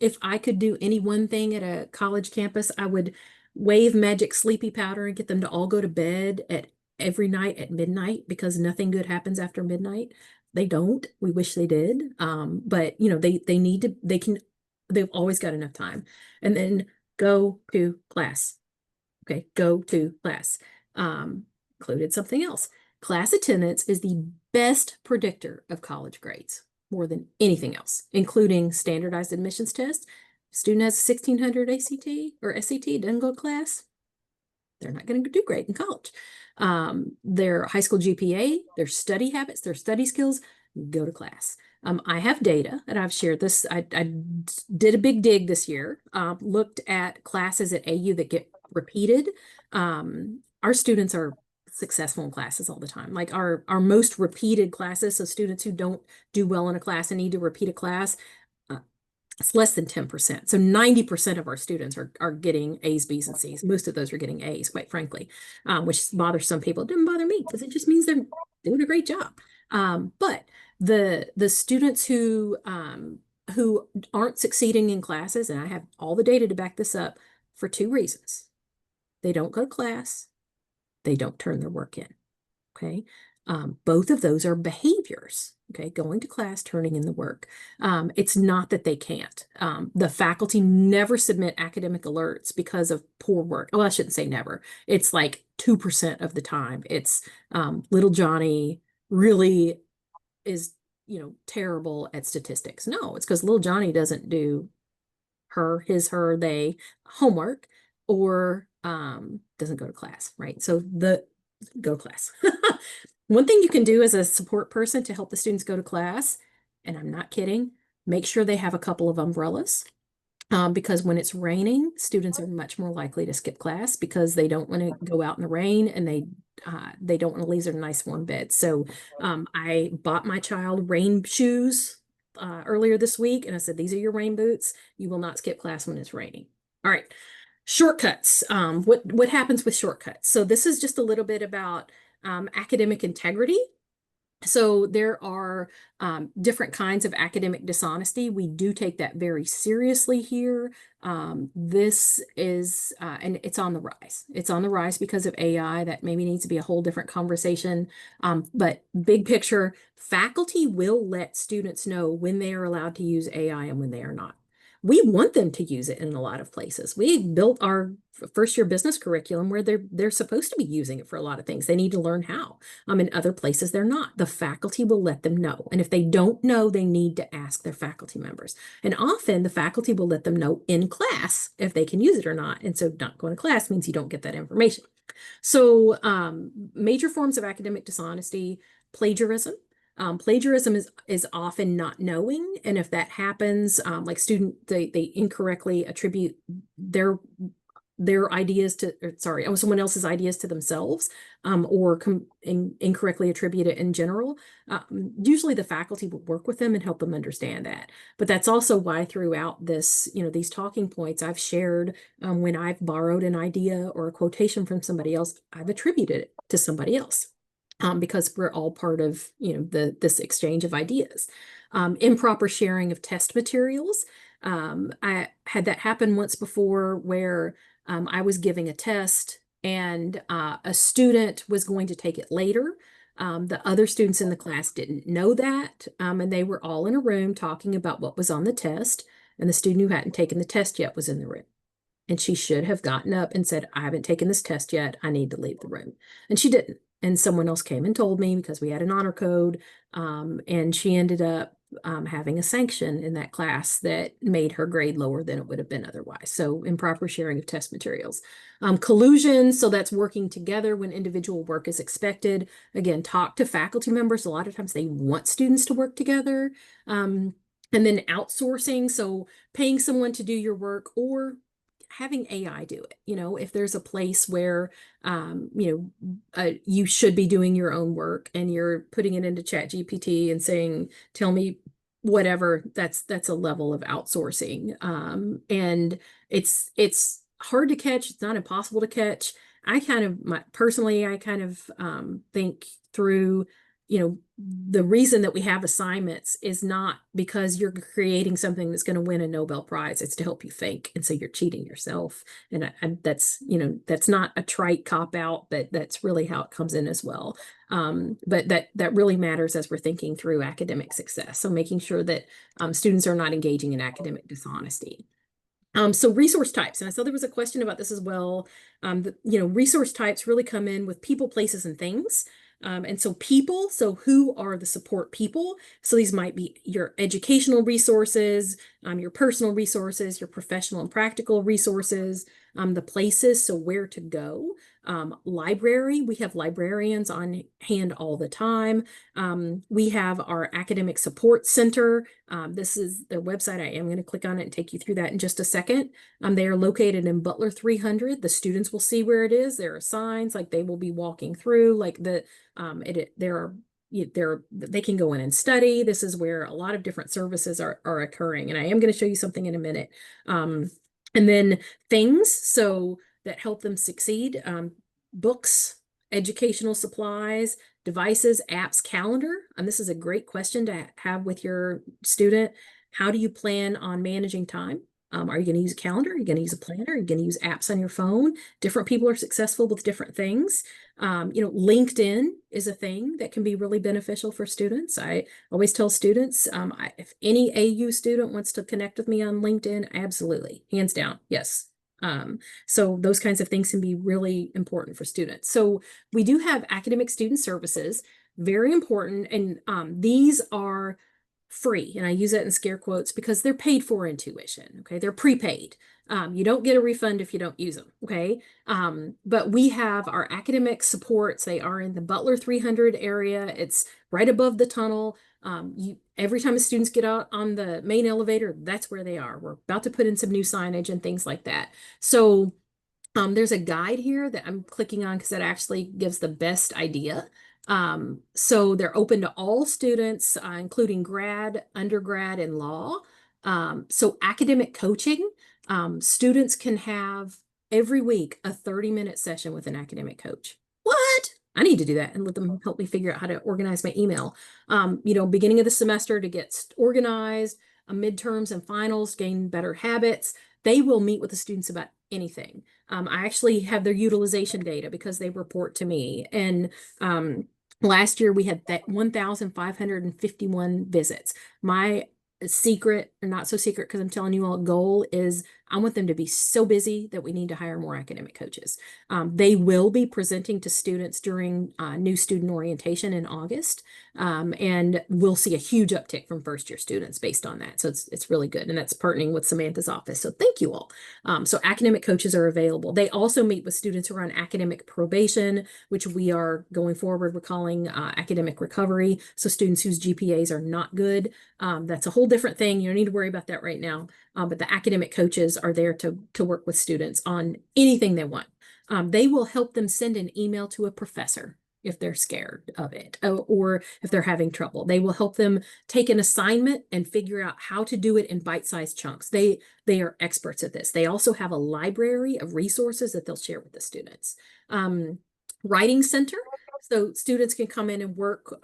If I could do any one thing at a college campus, I would wave magic sleepy powder and get them to all go to bed every night at midnight, because nothing good happens after midnight. They don't. We wish they did. But they need to, they've always got enough time. And then go to class. Okay, go to class. Included something else. Class attendance is the best predictor of college grades, more than anything else, including standardized admissions tests. Student has a 1600 ACT or SAT, doesn't go to class, they're not going to do great in college. Their high school GPA, their study habits, their study skills, go to class. I have data, and I've shared this. I did a big dig this year, looked at classes at AU that get repeated. Our students are successful in classes all the time. Like our most repeated classes, so students who don't do well in a class and need to repeat a class, it's less than 10%. So 90% of our students are getting A's, B's, and C's. Most of those are getting A's, quite frankly, which bothers some people. It didn't bother me because it just means they're doing a great job. But the students who aren't succeeding in classes, and I have all the data to back this up, for two reasons. They don't go to class. They don't turn their work in. Okay. Both of those are behaviors. Okay, going to class, turning in the work. It's not that they can't. The faculty never submit academic alerts because of poor work. Oh, I shouldn't say never. It's like 2% of the time. It's little Johnny really is, terrible at statistics. No, it's because little Johnny doesn't do her, they homework, or doesn't go to class, right? So go to class. One thing you can do as a support person to help the students go to class, and I'm not kidding, make sure they have a couple of umbrellas. Because when it's raining, students are much more likely to skip class because they don't want to go out in the rain, and they don't want to leave their nice warm bed. So I bought my child rain shoes earlier this week, and I said, these are your rain boots. You will not skip class when it's raining. All right. Shortcuts. What happens with shortcuts? So this is just a little bit about academic integrity. So there are different kinds of academic dishonesty. We do take that very seriously here. This is, and it's on the rise. It's on the rise because of AI. That maybe needs to be a whole different conversation. But big picture, faculty will let students know when they are allowed to use AI and when they are not. We want them to use it in a lot of places. We built our first year business curriculum where they're supposed to be using it for a lot of things. They need to learn how. In other places, they're not. The faculty will let them know. And if they don't know, they need to ask their faculty members. And often the faculty will let them know in class if they can use it or not. And so not going to class means you don't get that information. So major forms of academic dishonesty, plagiarism. Plagiarism is often not knowing, and if that happens, like they incorrectly attribute their ideas to, someone else's ideas to themselves, or incorrectly attribute it in general. Usually the faculty will work with them and help them understand that. But that's also why throughout this, these talking points I've shared, when I've borrowed an idea or a quotation from somebody else, I've attributed it to somebody else. Because we're all part of, this exchange of ideas. Improper sharing of test materials. I had that happen once before where I was giving a test and a student was going to take it later. The other students in the class didn't know that, and they were all in a room talking about what was on the test, and the student who hadn't taken the test yet was in the room. And she should have gotten up and said, I haven't taken this test yet. I need to leave the room. And she didn't. And someone else came and told me because we had an honor code. And she ended up having a sanction in that class that made her grade lower than it would have been otherwise. So improper sharing of test materials. Collusion, so that's working together when individual work is expected. Again, talk to faculty members. A lot of times they want students to work together. And then outsourcing, so paying someone to do your work or having AI do it. If there's a place where, you should be doing your own work and you're putting it into ChatGPT and saying, tell me whatever, that's a level of outsourcing. And it's hard to catch. It's not impossible to catch. I kind of think through, the reason that we have assignments is not because you're creating something that's going to win a Nobel Prize. It's to help you think. And so you're cheating yourself. And that's not a trite cop out, but that's really how it comes in as well. But that really matters as we're thinking through academic success. So making sure that students are not engaging in academic dishonesty. So resource types, and I saw there was a question about this as well. Resource types really come in with people, places, and things. And so people, so who are the support people? So these might be your educational resources, your personal resources, your professional and practical resources, the places, so where to go. Library, we have librarians on hand all the time. We have our academic support center. This is their website. I am going to click on it and take you through that in just a second. They are located in Butler 300. The students will see where it is. There are signs, like they will be walking through, like they can go in and study. This is where a lot of different services are occurring. And I am going to show you something in a minute. And then things, so that help them succeed. Books, educational supplies, devices, apps, calendar. And this is a great question to have with your student. How do you plan on managing time? Are you going to use a calendar? Are you going to use a planner? Are you going to use apps on your phone? Different people are successful with different things. LinkedIn is a thing that can be really beneficial for students. I always tell students, if any AU student wants to connect with me on LinkedIn, absolutely, hands down, yes. So those kinds of things can be really important for students. So we do have academic student services, very important. And these are free. And I use that in scare quotes because they're paid for in tuition. Okay. They're prepaid. You don't get a refund if you don't use them. Okay. But we have our academic supports. They are in the Butler 300 area. It's right above the tunnel. Every time the students get out on the main elevator, that's where they are. We're about to put in some new signage and things like that. So there's a guide here that I'm clicking on because that actually gives the best idea. So they're open to all students, including grad, undergrad, and law. So academic coaching, students can have every week a 30-minute session with an academic coach. What? I need to do that and let them help me figure out how to organize my email. Beginning of the semester to get organized, midterms and finals, gain better habits. They will meet with the students about anything. I actually have their utilization data because they report to me. And last year we had that 1,551 visits. My secret or not so secret, because I'm telling you all, goal is I want them to be so busy that we need to hire more academic coaches. They will be presenting to students during new student orientation in August, and we'll see a huge uptick from first year students based on that. So it's really good, and that's partnering with Samantha's office. So thank you all. So academic coaches are available. They also meet with students who are on academic probation, which we are going forward, we're calling academic recovery. So students whose GPAs are not good. That's a whole different thing. You don't need to worry about that right now. But the academic coaches are there to work with students on anything they want. They will help them send an email to a professor if they're scared of it, or if they're having trouble. They will help them take an assignment and figure out how to do it in bite-sized chunks. They are experts at this. They also have a library of resources that they'll share with the students. Writing Center. So students can come in and work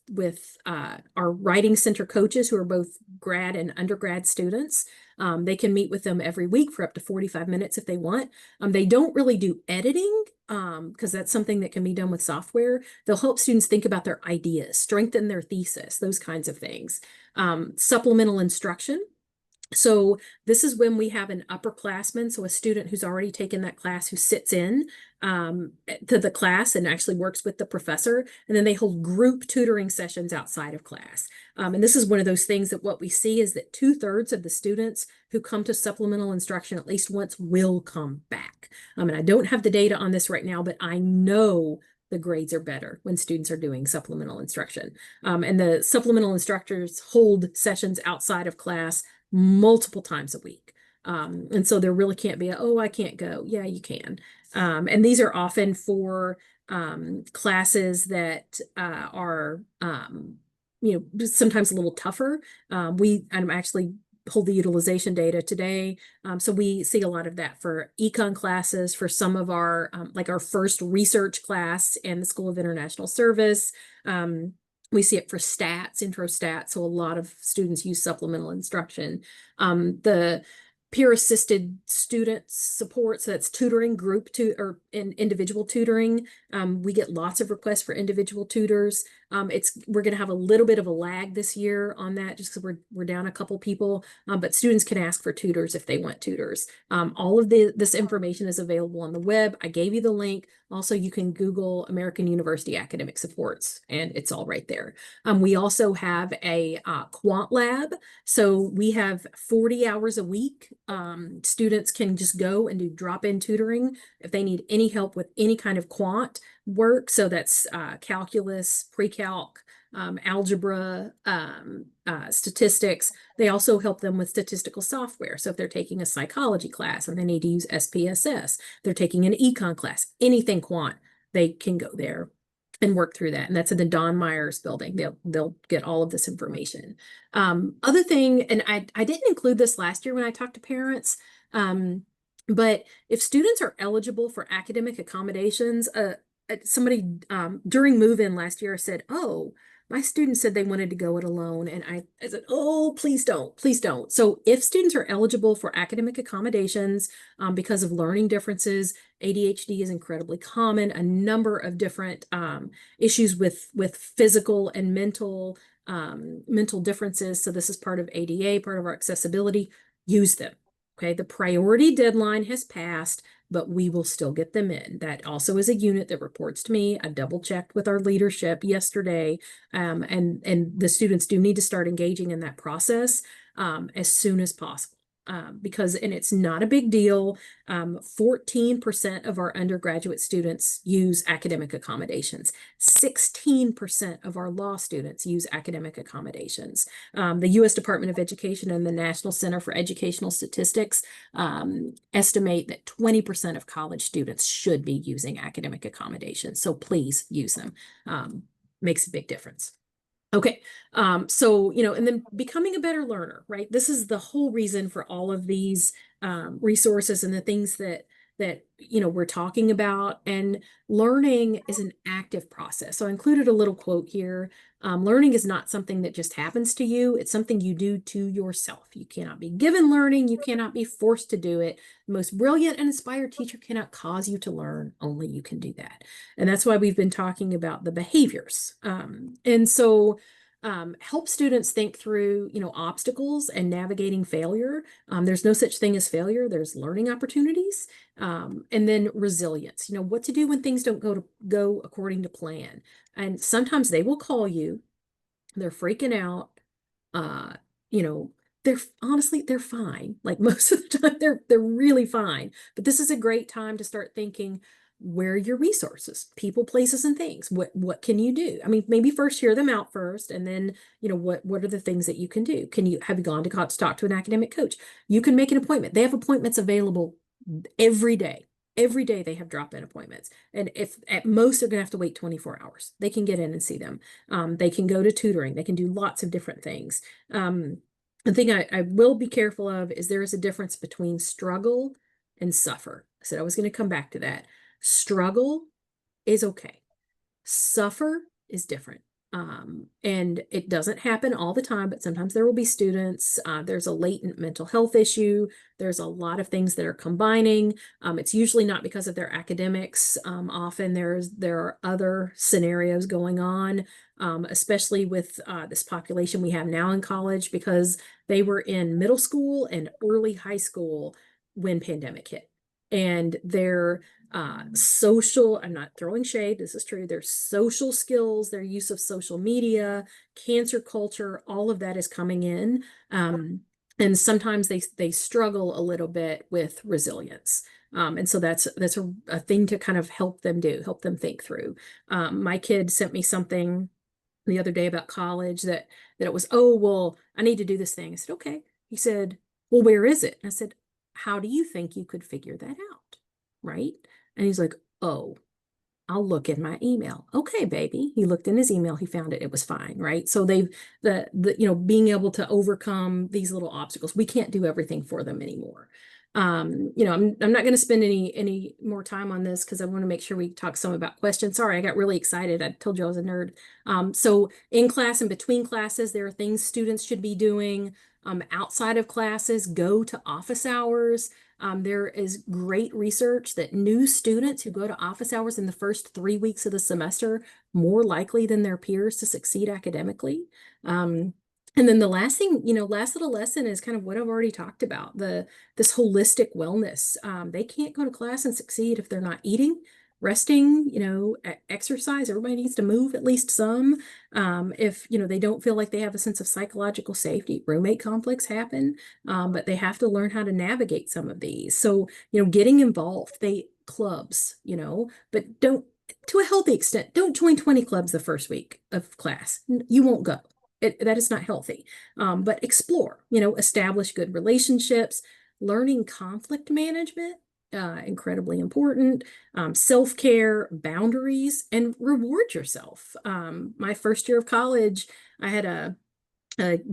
with our Writing Center coaches who are both grad and undergrad students. They can meet with them every week for up to 45 minutes if they want. They don't really do editing because that's something that can be done with software. They'll help students think about their ideas, strengthen their thesis, those kinds of things. Supplemental instruction. So this is when we have an upperclassman, so a student who's already taken that class who sits in to the class and actually works with the professor, and then they hold group tutoring sessions outside of class. And this is one of those things that what we see is that 2/3 of the students who come to supplemental instruction at least once will come back. And I don't have the data on this right now, but I know the grades are better when students are doing supplemental instruction. And the supplemental instructors hold sessions outside of class multiple times a week. And so there really can't be a, oh, I can't go. Yeah, you can. And these are often for classes that are, sometimes a little tougher. I'm actually hold the utilization data today. So we see a lot of that for econ classes, for some of our, like our first research class in the School of International Service. We see it for stats, intro stats. So a lot of students use supplemental instruction. The peer assisted student support, so that's tutoring, or individual tutoring. We get lots of requests for individual tutors. We're going to have a little bit of a lag this year on that just because we're down a couple people, but students can ask for tutors if they want tutors. All of this information is available on the web. I gave you the link. Also, you can Google American University Academic Supports, and it's all right there. We also have a quant lab. So we have 40 hours a week. Students can just go and do drop-in tutoring if they need any help with any kind of quant work. So that's calculus, pre-calc, algebra, statistics. They also help them with statistical software. So if they're taking a psychology class and they need to use SPSS, they're taking an econ class, anything quant, they can go there and work through that. And that's in the Don Myers building. They'll get all of this information. Other thing, and I didn't include this last year when I talked to parents, but if students are eligible for academic accommodations, somebody during move-in last year said, oh, my student said they wanted to go it alone. And I said, oh, please don't, please don't. So if students are eligible for academic accommodations because of learning differences, ADHD is incredibly common, a number of different issues with physical and mental differences. So this is part of ADA, part of our accessibility, use them. Okay, the priority deadline has passed, but we will still get them in. That also is a unit that reports to me. I double checked with our leadership yesterday, and the students do need to start engaging in that process as soon as possible. Because it's not a big deal. 14% of our undergraduate students use academic accommodations. 16% of our law students use academic accommodations. The U.S. Department of Education and the National Center for Educational Statistics estimate that 20% of college students should be using academic accommodations. So please use them. Makes a big difference. Okay, so, and then becoming a better learner, right? This is the whole reason for all of these resources and the things that we're talking about. And learning is an active process. So I included a little quote here. Learning is not something that just happens to you. It's something you do to yourself. You cannot be given learning. You cannot be forced to do it. The most brilliant and inspired teacher cannot cause you to learn. Only you can do that. And that's why we've been talking about the behaviors. And so help students think through, obstacles and navigating failure. There's no such thing as failure. There's learning opportunities. And then resilience, what to do when things don't go according to plan. And sometimes they will call you, they're freaking out. Uh, you know, they're honestly, they're fine. Like most of the time, they're really fine. But this is a great time to start thinking, where are your resources, people, places, and things? What can you do? I mean, maybe first hear them out first, and then, what are the things that you can do? Have you gone to talk to an academic coach? You can make an appointment. They have appointments available every day. Every day they have drop-in appointments. And if at most they're gonna have to wait 24 hours, they can get in and see them. They can go to tutoring. They can do lots of different things. The thing I will be careful of is there is a difference between struggle and suffer. I said I was going to come back to that. Struggle is okay. Suffer is different. And it doesn't happen all the time, but sometimes there will be students. There's a latent mental health issue. There's a lot of things that are combining. It's usually not because of their academics. Often there are other scenarios going on, especially with this population we have now in college, because they were in middle school and early high school when pandemic hit. And their social, I'm not throwing shade, this is true, their social skills, their use of social media, cancer culture, all of that is coming in. And sometimes they struggle a little bit with resilience. And so that's a thing to kind of help them think through. My kid sent me something the other day about college that it was, oh, well, I need to do this thing. I said, okay. He said, well, where is it? And I said, how do you think you could figure that out? Right? And he's like, oh, I'll look in my email. Okay, baby. He looked in his email. He found it. It was fine. Right. So being able to overcome these little obstacles, we can't do everything for them anymore. I'm not going to spend any more time on this because I want to make sure we talk some about questions. Sorry, I got really excited. I told you I was a nerd. So in class and between classes, there are things students should be doing. Outside of classes, go to office hours. There is great research that new students who go to office hours in the first 3 weeks of the semester more likely than their peers to succeed academically. And then the last thing, last little lesson is kind of what I've already talked about, this holistic wellness. They can't go to class and succeed if they're not eating, resting, exercise. Everybody needs to move at least some. If, they don't feel like they have a sense of psychological safety, roommate conflicts happen, but they have to learn how to navigate some of these. So, getting involved, clubs, but don't, to a healthy extent, don't join 20 clubs the first week of class. You won't go. That is not healthy. But explore, establish good relationships, learning conflict management, incredibly important, self-care, boundaries, and reward yourself. My first year of college, I had a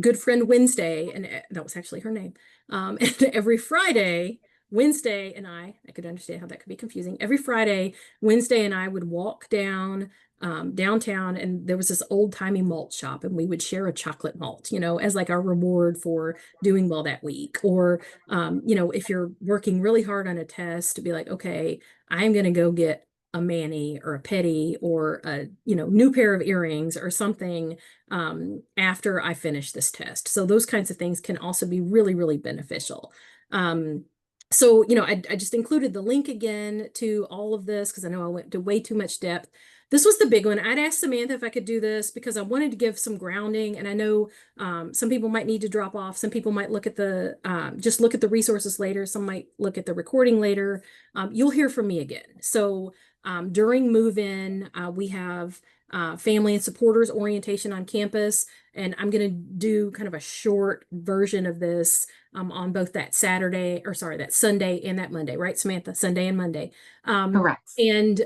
good friend Wednesday, and that was actually her name. And every Friday, Wednesday and I could understand how that could be confusing. Every Friday, Wednesday and I would walk downtown, and there was this old-timey malt shop, and we would share a chocolate malt, as like our reward for doing well that week. Or, if you're working really hard on a test, to be like, okay, I'm going to go get a mani or a petty or a new pair of earrings or something after I finish this test. So those kinds of things can also be really, really beneficial. So, I just included the link again to all of this because I know I went to way too much depth. This was the big one. I'd asked Samantha if I could do this because I wanted to give some grounding, and I know some people might need to drop off. Some people might look at just look at the resources later. Some might look at the recording later. You'll hear from me again. So during move-in, we have family and supporters orientation on campus, and I'm going to do kind of a short version of this on both that that Sunday and that Monday, right, Samantha? Sunday and Monday.
Correct.
And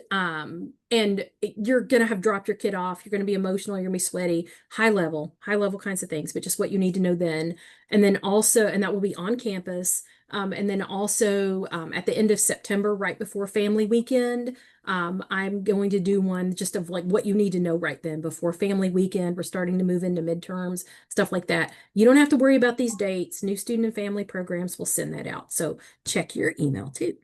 you're going to have dropped your kid off. You're going to be emotional. You're going to be sweaty, high level kinds of things, but just what you need to know then. And then also, and that will be on campus. And then also at the end of September, right before family weekend, I'm going to do one just of like what you need to know right then before family weekend. We're starting to move into midterms, stuff like that. You don't have to worry about these dates. New student and family programs will send that out. So check your email too.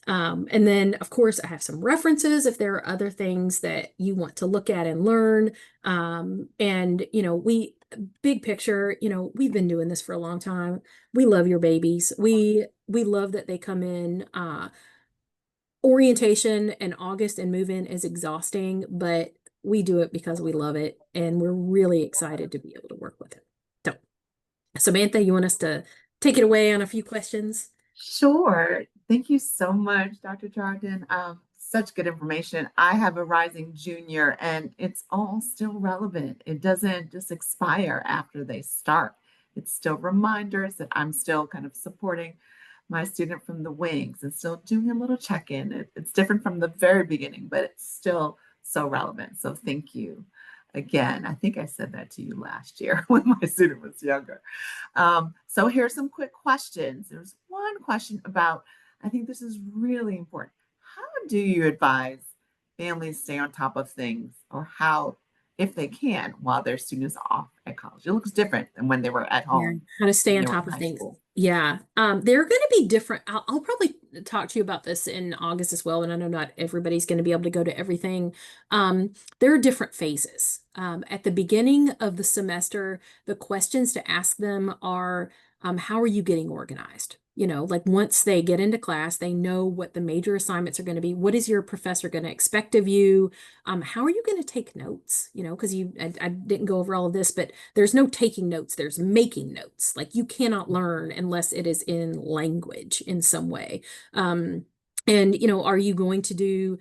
And then, of course, I have some references if there are other things that you want to look at and learn. And, big picture, we've been doing this for a long time. We love your babies. We love that they come in. Orientation in August and move in is exhausting, but we do it because we love it and we're really excited to be able to work with it. So, Samantha, you want us to take it away on a few questions?
Sure. Thank you so much, Dr. Trogden. Such good information. I have a rising junior and it's all still relevant. It doesn't just expire after they start. It's still reminders that I'm still kind of supporting my student from the wings and still doing a little check-in. It's different from the very beginning, but it's still so relevant. So thank you again. I think I said that to you last year when my student was younger. So here's some quick questions. There's one question about, I think this is really important. How do you advise families stay on top of things or how, if they can, while their students are off at college? It looks different than when they were at
Yeah,
home,
how to stay
when
on
they were
top
in
of
high
things.
school.
Yeah, they're going to be different. I'll probably talk to you about this in August as well. And I know not everybody's going to be able to go to everything. There are different phases. At the beginning of the semester, the questions to ask them are, how are you getting organized? Like once they get into class, they know what the major assignments are going to be. What is your professor going to expect of you? How are you going to take notes? Because I didn't go over all of this, but there's no taking notes, there's making notes. Like you cannot learn unless it is in language in some way. And, are you going to do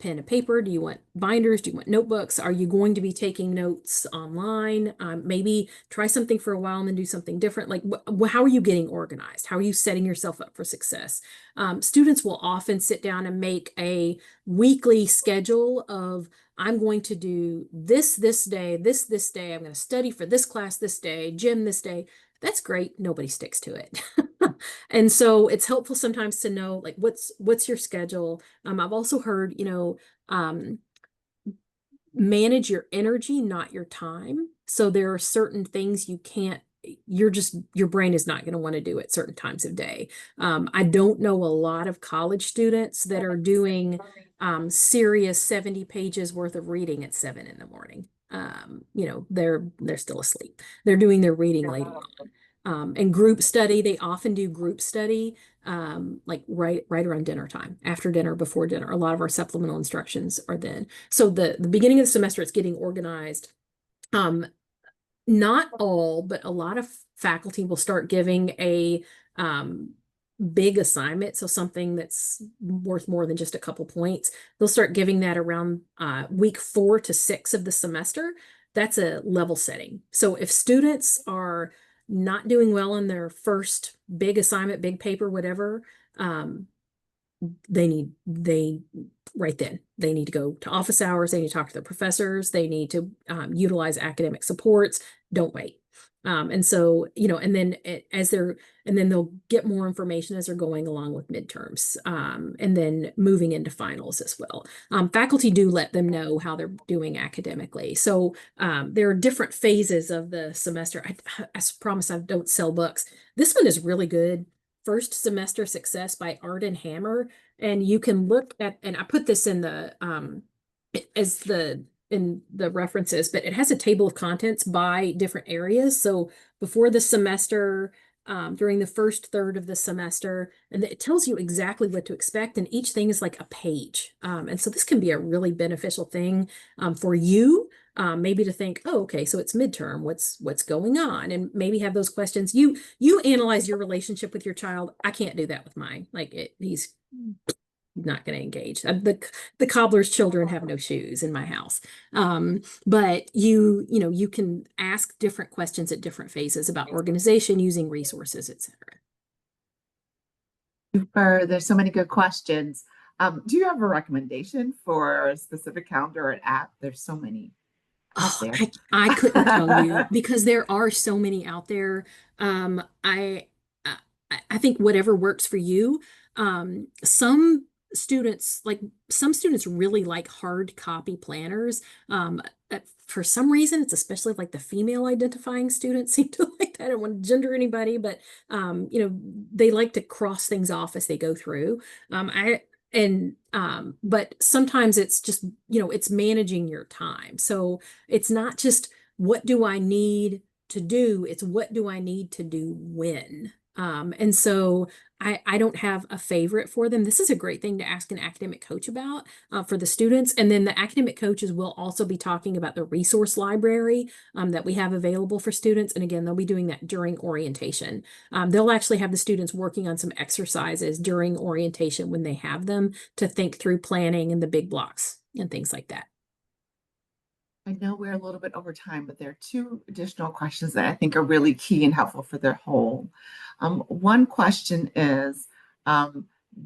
pen and paper? Do you want binders? Do you want notebooks? Are you going to be taking notes online? Maybe try something for a while and then do something different. Like, how are you getting organized? How are you setting yourself up for success? Students will often sit down and make a weekly schedule of, I'm going to do this day, this day. I'm going to study for this class this day, gym this day. That's great. Nobody sticks to it. And so it's helpful sometimes to know like what's your schedule. I've also heard, um, manage your energy, not your time. So there are certain things you can't, your brain is not going to want to do at certain times of day. I don't know a lot of college students that are doing serious 70 pages worth of reading at 7 in the morning. They're still asleep. They're doing their reading later on. And group study, they often do group study like right around dinner time, after dinner, before dinner. A lot of our supplemental instructions are then. So the beginning of the semester, it's getting organized. Um, Not all, but a lot of faculty will start giving a big assignment. So something that's worth more than just a couple points. They'll start giving that around week 4 to 6 of the semester. That's a level setting. So if students are not doing well in their first big assignment, big paper, whatever, um, they right then they need to go to office hours, they need to talk to their professors, they need to utilize academic supports. Don't wait. And so, and then and then they'll get more information as they're going along with midterms, and then moving into finals as well. Faculty do let them know how they're doing academically. So there are different phases of the semester. I promise I don't sell books. This one is really good. First Semester Success by Arden Hammer. And you can look at, and I put this in the as the in the references, but it has a table of contents by different areas. So before the semester, during the first third of the semester, and it tells you exactly what to expect, and each thing is like a page. And so this can be a really beneficial thing for you. Maybe to think, oh, okay, so it's midterm. What's going on? And maybe have those questions. You analyze your relationship with your child. I can't do that with mine. He's not going to engage. The cobbler's children have no shoes in my house. But you can ask different questions at different phases about organization, using resources, etc.
Super. There's so many good questions. Do you have a recommendation for a specific calendar or an app? There's so many out
Oh,
there.
I couldn't tell you because there are so many out there. I I think whatever works for you. Some students really like hard copy planners. For some reason, it's especially like the female identifying students seem to like that. I don't want to gender anybody, but they like to cross things off as they go through. But sometimes it's just, it's managing your time. So it's not just what do I need to do, it's what do I need to do when. And so I don't have a favorite for them. This is a great thing to ask an academic coach about for the students. And then the academic coaches will also be talking about the resource library that we have available for students. And again, they'll be doing that during orientation. They'll actually have the students working on some exercises during orientation when they have them to think through planning and the big blocks and things like that.
I know we're a little bit over time, but there are two additional questions that I think are really key and helpful for their whole. One question is,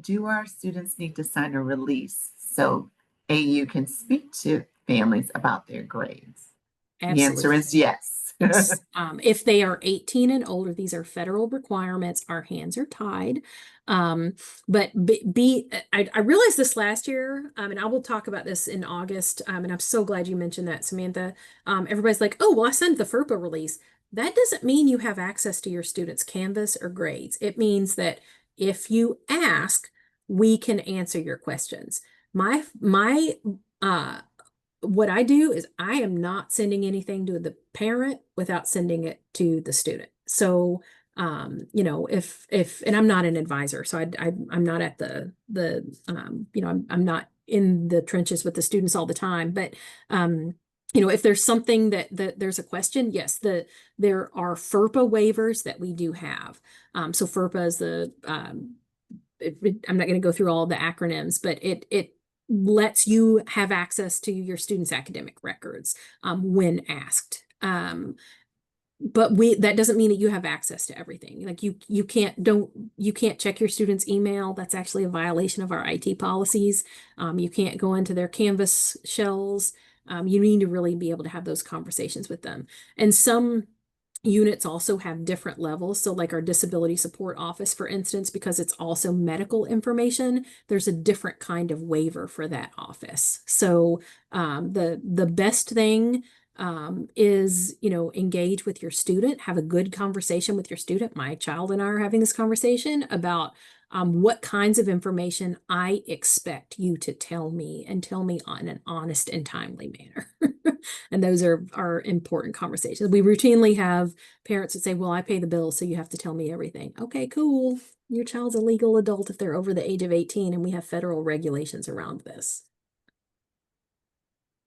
do our students need to sign a release so AU can speak to families about their grades? The answer
Absolutely.
is yes.
Yes. If they are 18 and older, these are federal requirements. Our hands are tied. But I realized this last year, and I will talk about this in August. And I'm so glad you mentioned that, Samantha. Everybody's like, oh, well, I sent the FERPA release. That doesn't mean you have access to your students' Canvas or grades. It means that if you ask, we can answer your questions. My what I do is I am not sending anything to the parent without sending it to the student. So, if and I'm not an advisor, so I'm not at I'm not in the trenches with the students all the time, but if there's something that there's a question, yes, there are FERPA waivers that we do have. So FERPA is I'm not going to go through all the acronyms, but it lets you have access to your students' academic records when asked. But that doesn't mean that you have access to everything. Like you can't check your students' email. That's actually a violation of our IT policies. You can't go into their Canvas shells. You need to really be able to have those conversations with them. And some units also have different levels. So like our disability support office, for instance, because it's also medical information, there's a different kind of waiver for that office. So the best thing is, engage with your student, have a good conversation with your student. My child and I are having this conversation about what kinds of information I expect you to tell me and tell me on an honest and timely manner. And those are important conversations. We routinely have parents that say, well, I pay the bill, so you have to tell me everything. Okay, cool. Your child's a legal adult if they're over the age of 18, and we have federal regulations around this.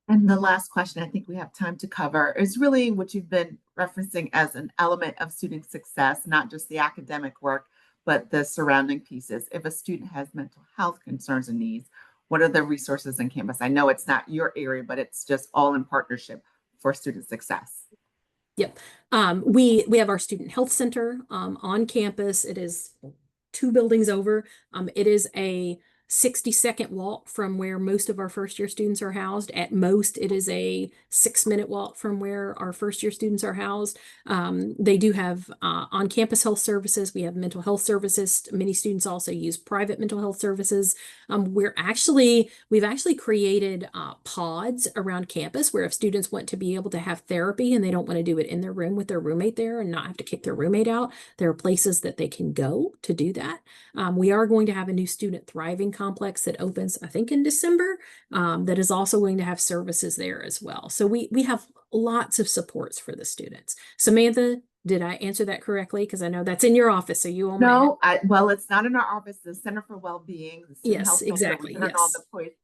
And the last question I think we have time to cover is really what you've been referencing as an element of student success, not just the academic work, but the surrounding pieces. If a student has mental health concerns and needs, what are the resources in campus? I know it's not your area, but it's just all in partnership for student success.
Yep. We have our student health center on campus. It is 2 buildings over. It is a 60-second walk from where most of our first year students are housed. At most, it is a 6-minute walk from where our first year students are housed. They do have on-campus health services. We have mental health services. Many students also use private mental health services. We've actually created pods around campus where if students want to be able to have therapy and they don't want to do it in their room with their roommate there and not have to kick their roommate out, there are places that they can go to do that. We are going to have a new student thriving complex that opens, I think, in December, that is also going to have services there as well. So we have lots of supports for the students. Samantha, did I answer that correctly? Because I know that's in your office, so you all might.
No, well, it's not in our office, the Center for Wellbeing, the Student
Yes,
Health Center, we
exactly.
hit on all
Yes.
the points.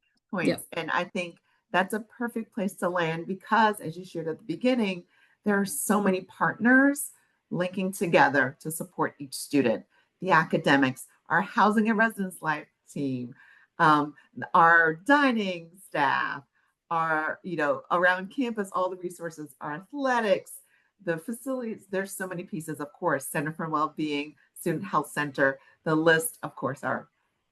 Yep.
And I think that's a perfect place to land because, as you shared at the beginning, there are so many partners linking together to support each student. The academics, our housing and residence life team, our dining staff, our, around campus, all the resources, our athletics, the facilities. There's so many pieces, of course, Center for Wellbeing, Student Health Center, the list, of course, our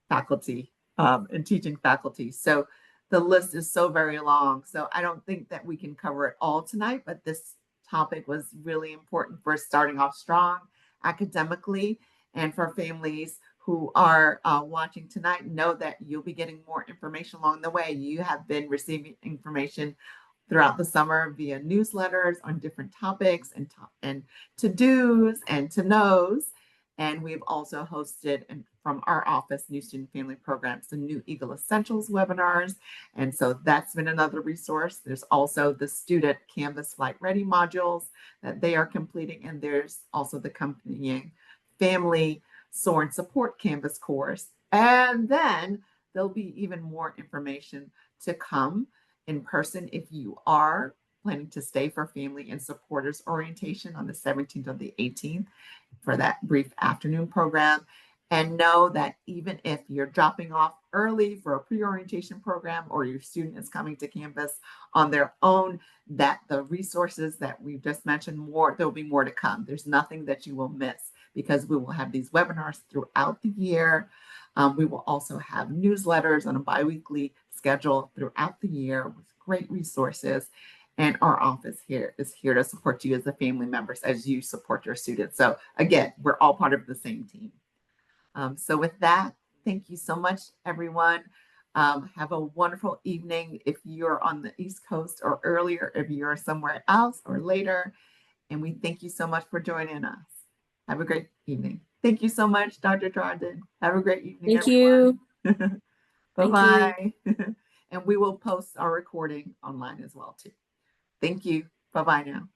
faculty and teaching faculty. So the list is so very long. So I don't think that we can cover it all tonight, but this topic was really important for starting off strong academically And for families who are watching tonight, know that you'll be getting more information along the way. You have been receiving information throughout the summer via newsletters on different topics and to-dos and to-knows. And we've also hosted from our office new student family programs, the new Eagle Essentials webinars. And so that's been another resource. There's also the student Canvas Flight Ready modules that they are completing. And there's also the accompanying family SOAR and support Canvas course. And then there'll be even more information to come in person if you are planning to stay for family and supporters orientation on the 17th or the 18th for that brief afternoon program. And know that even if you're dropping off early for a pre-orientation program or your student is coming to campus on their own, that the resources that we've just mentioned, there'll be more to come. There's nothing that you will miss because we will have these webinars throughout the year. We will also have newsletters on a biweekly schedule throughout the year with great resources. And our office here is here to support you as the family members as you support your students. So again, we're all part of the same team. So with that, thank you so much, everyone. Have a wonderful evening if you're on the East Coast or earlier, if you're somewhere else or later. And we thank you so much for joining us. Have a great evening. Thank you so much, Dr. Trogden. Have a great evening,
Thank you.
everyone. Bye-bye. And we will post our recording online as well, too. Thank you. Bye-bye now.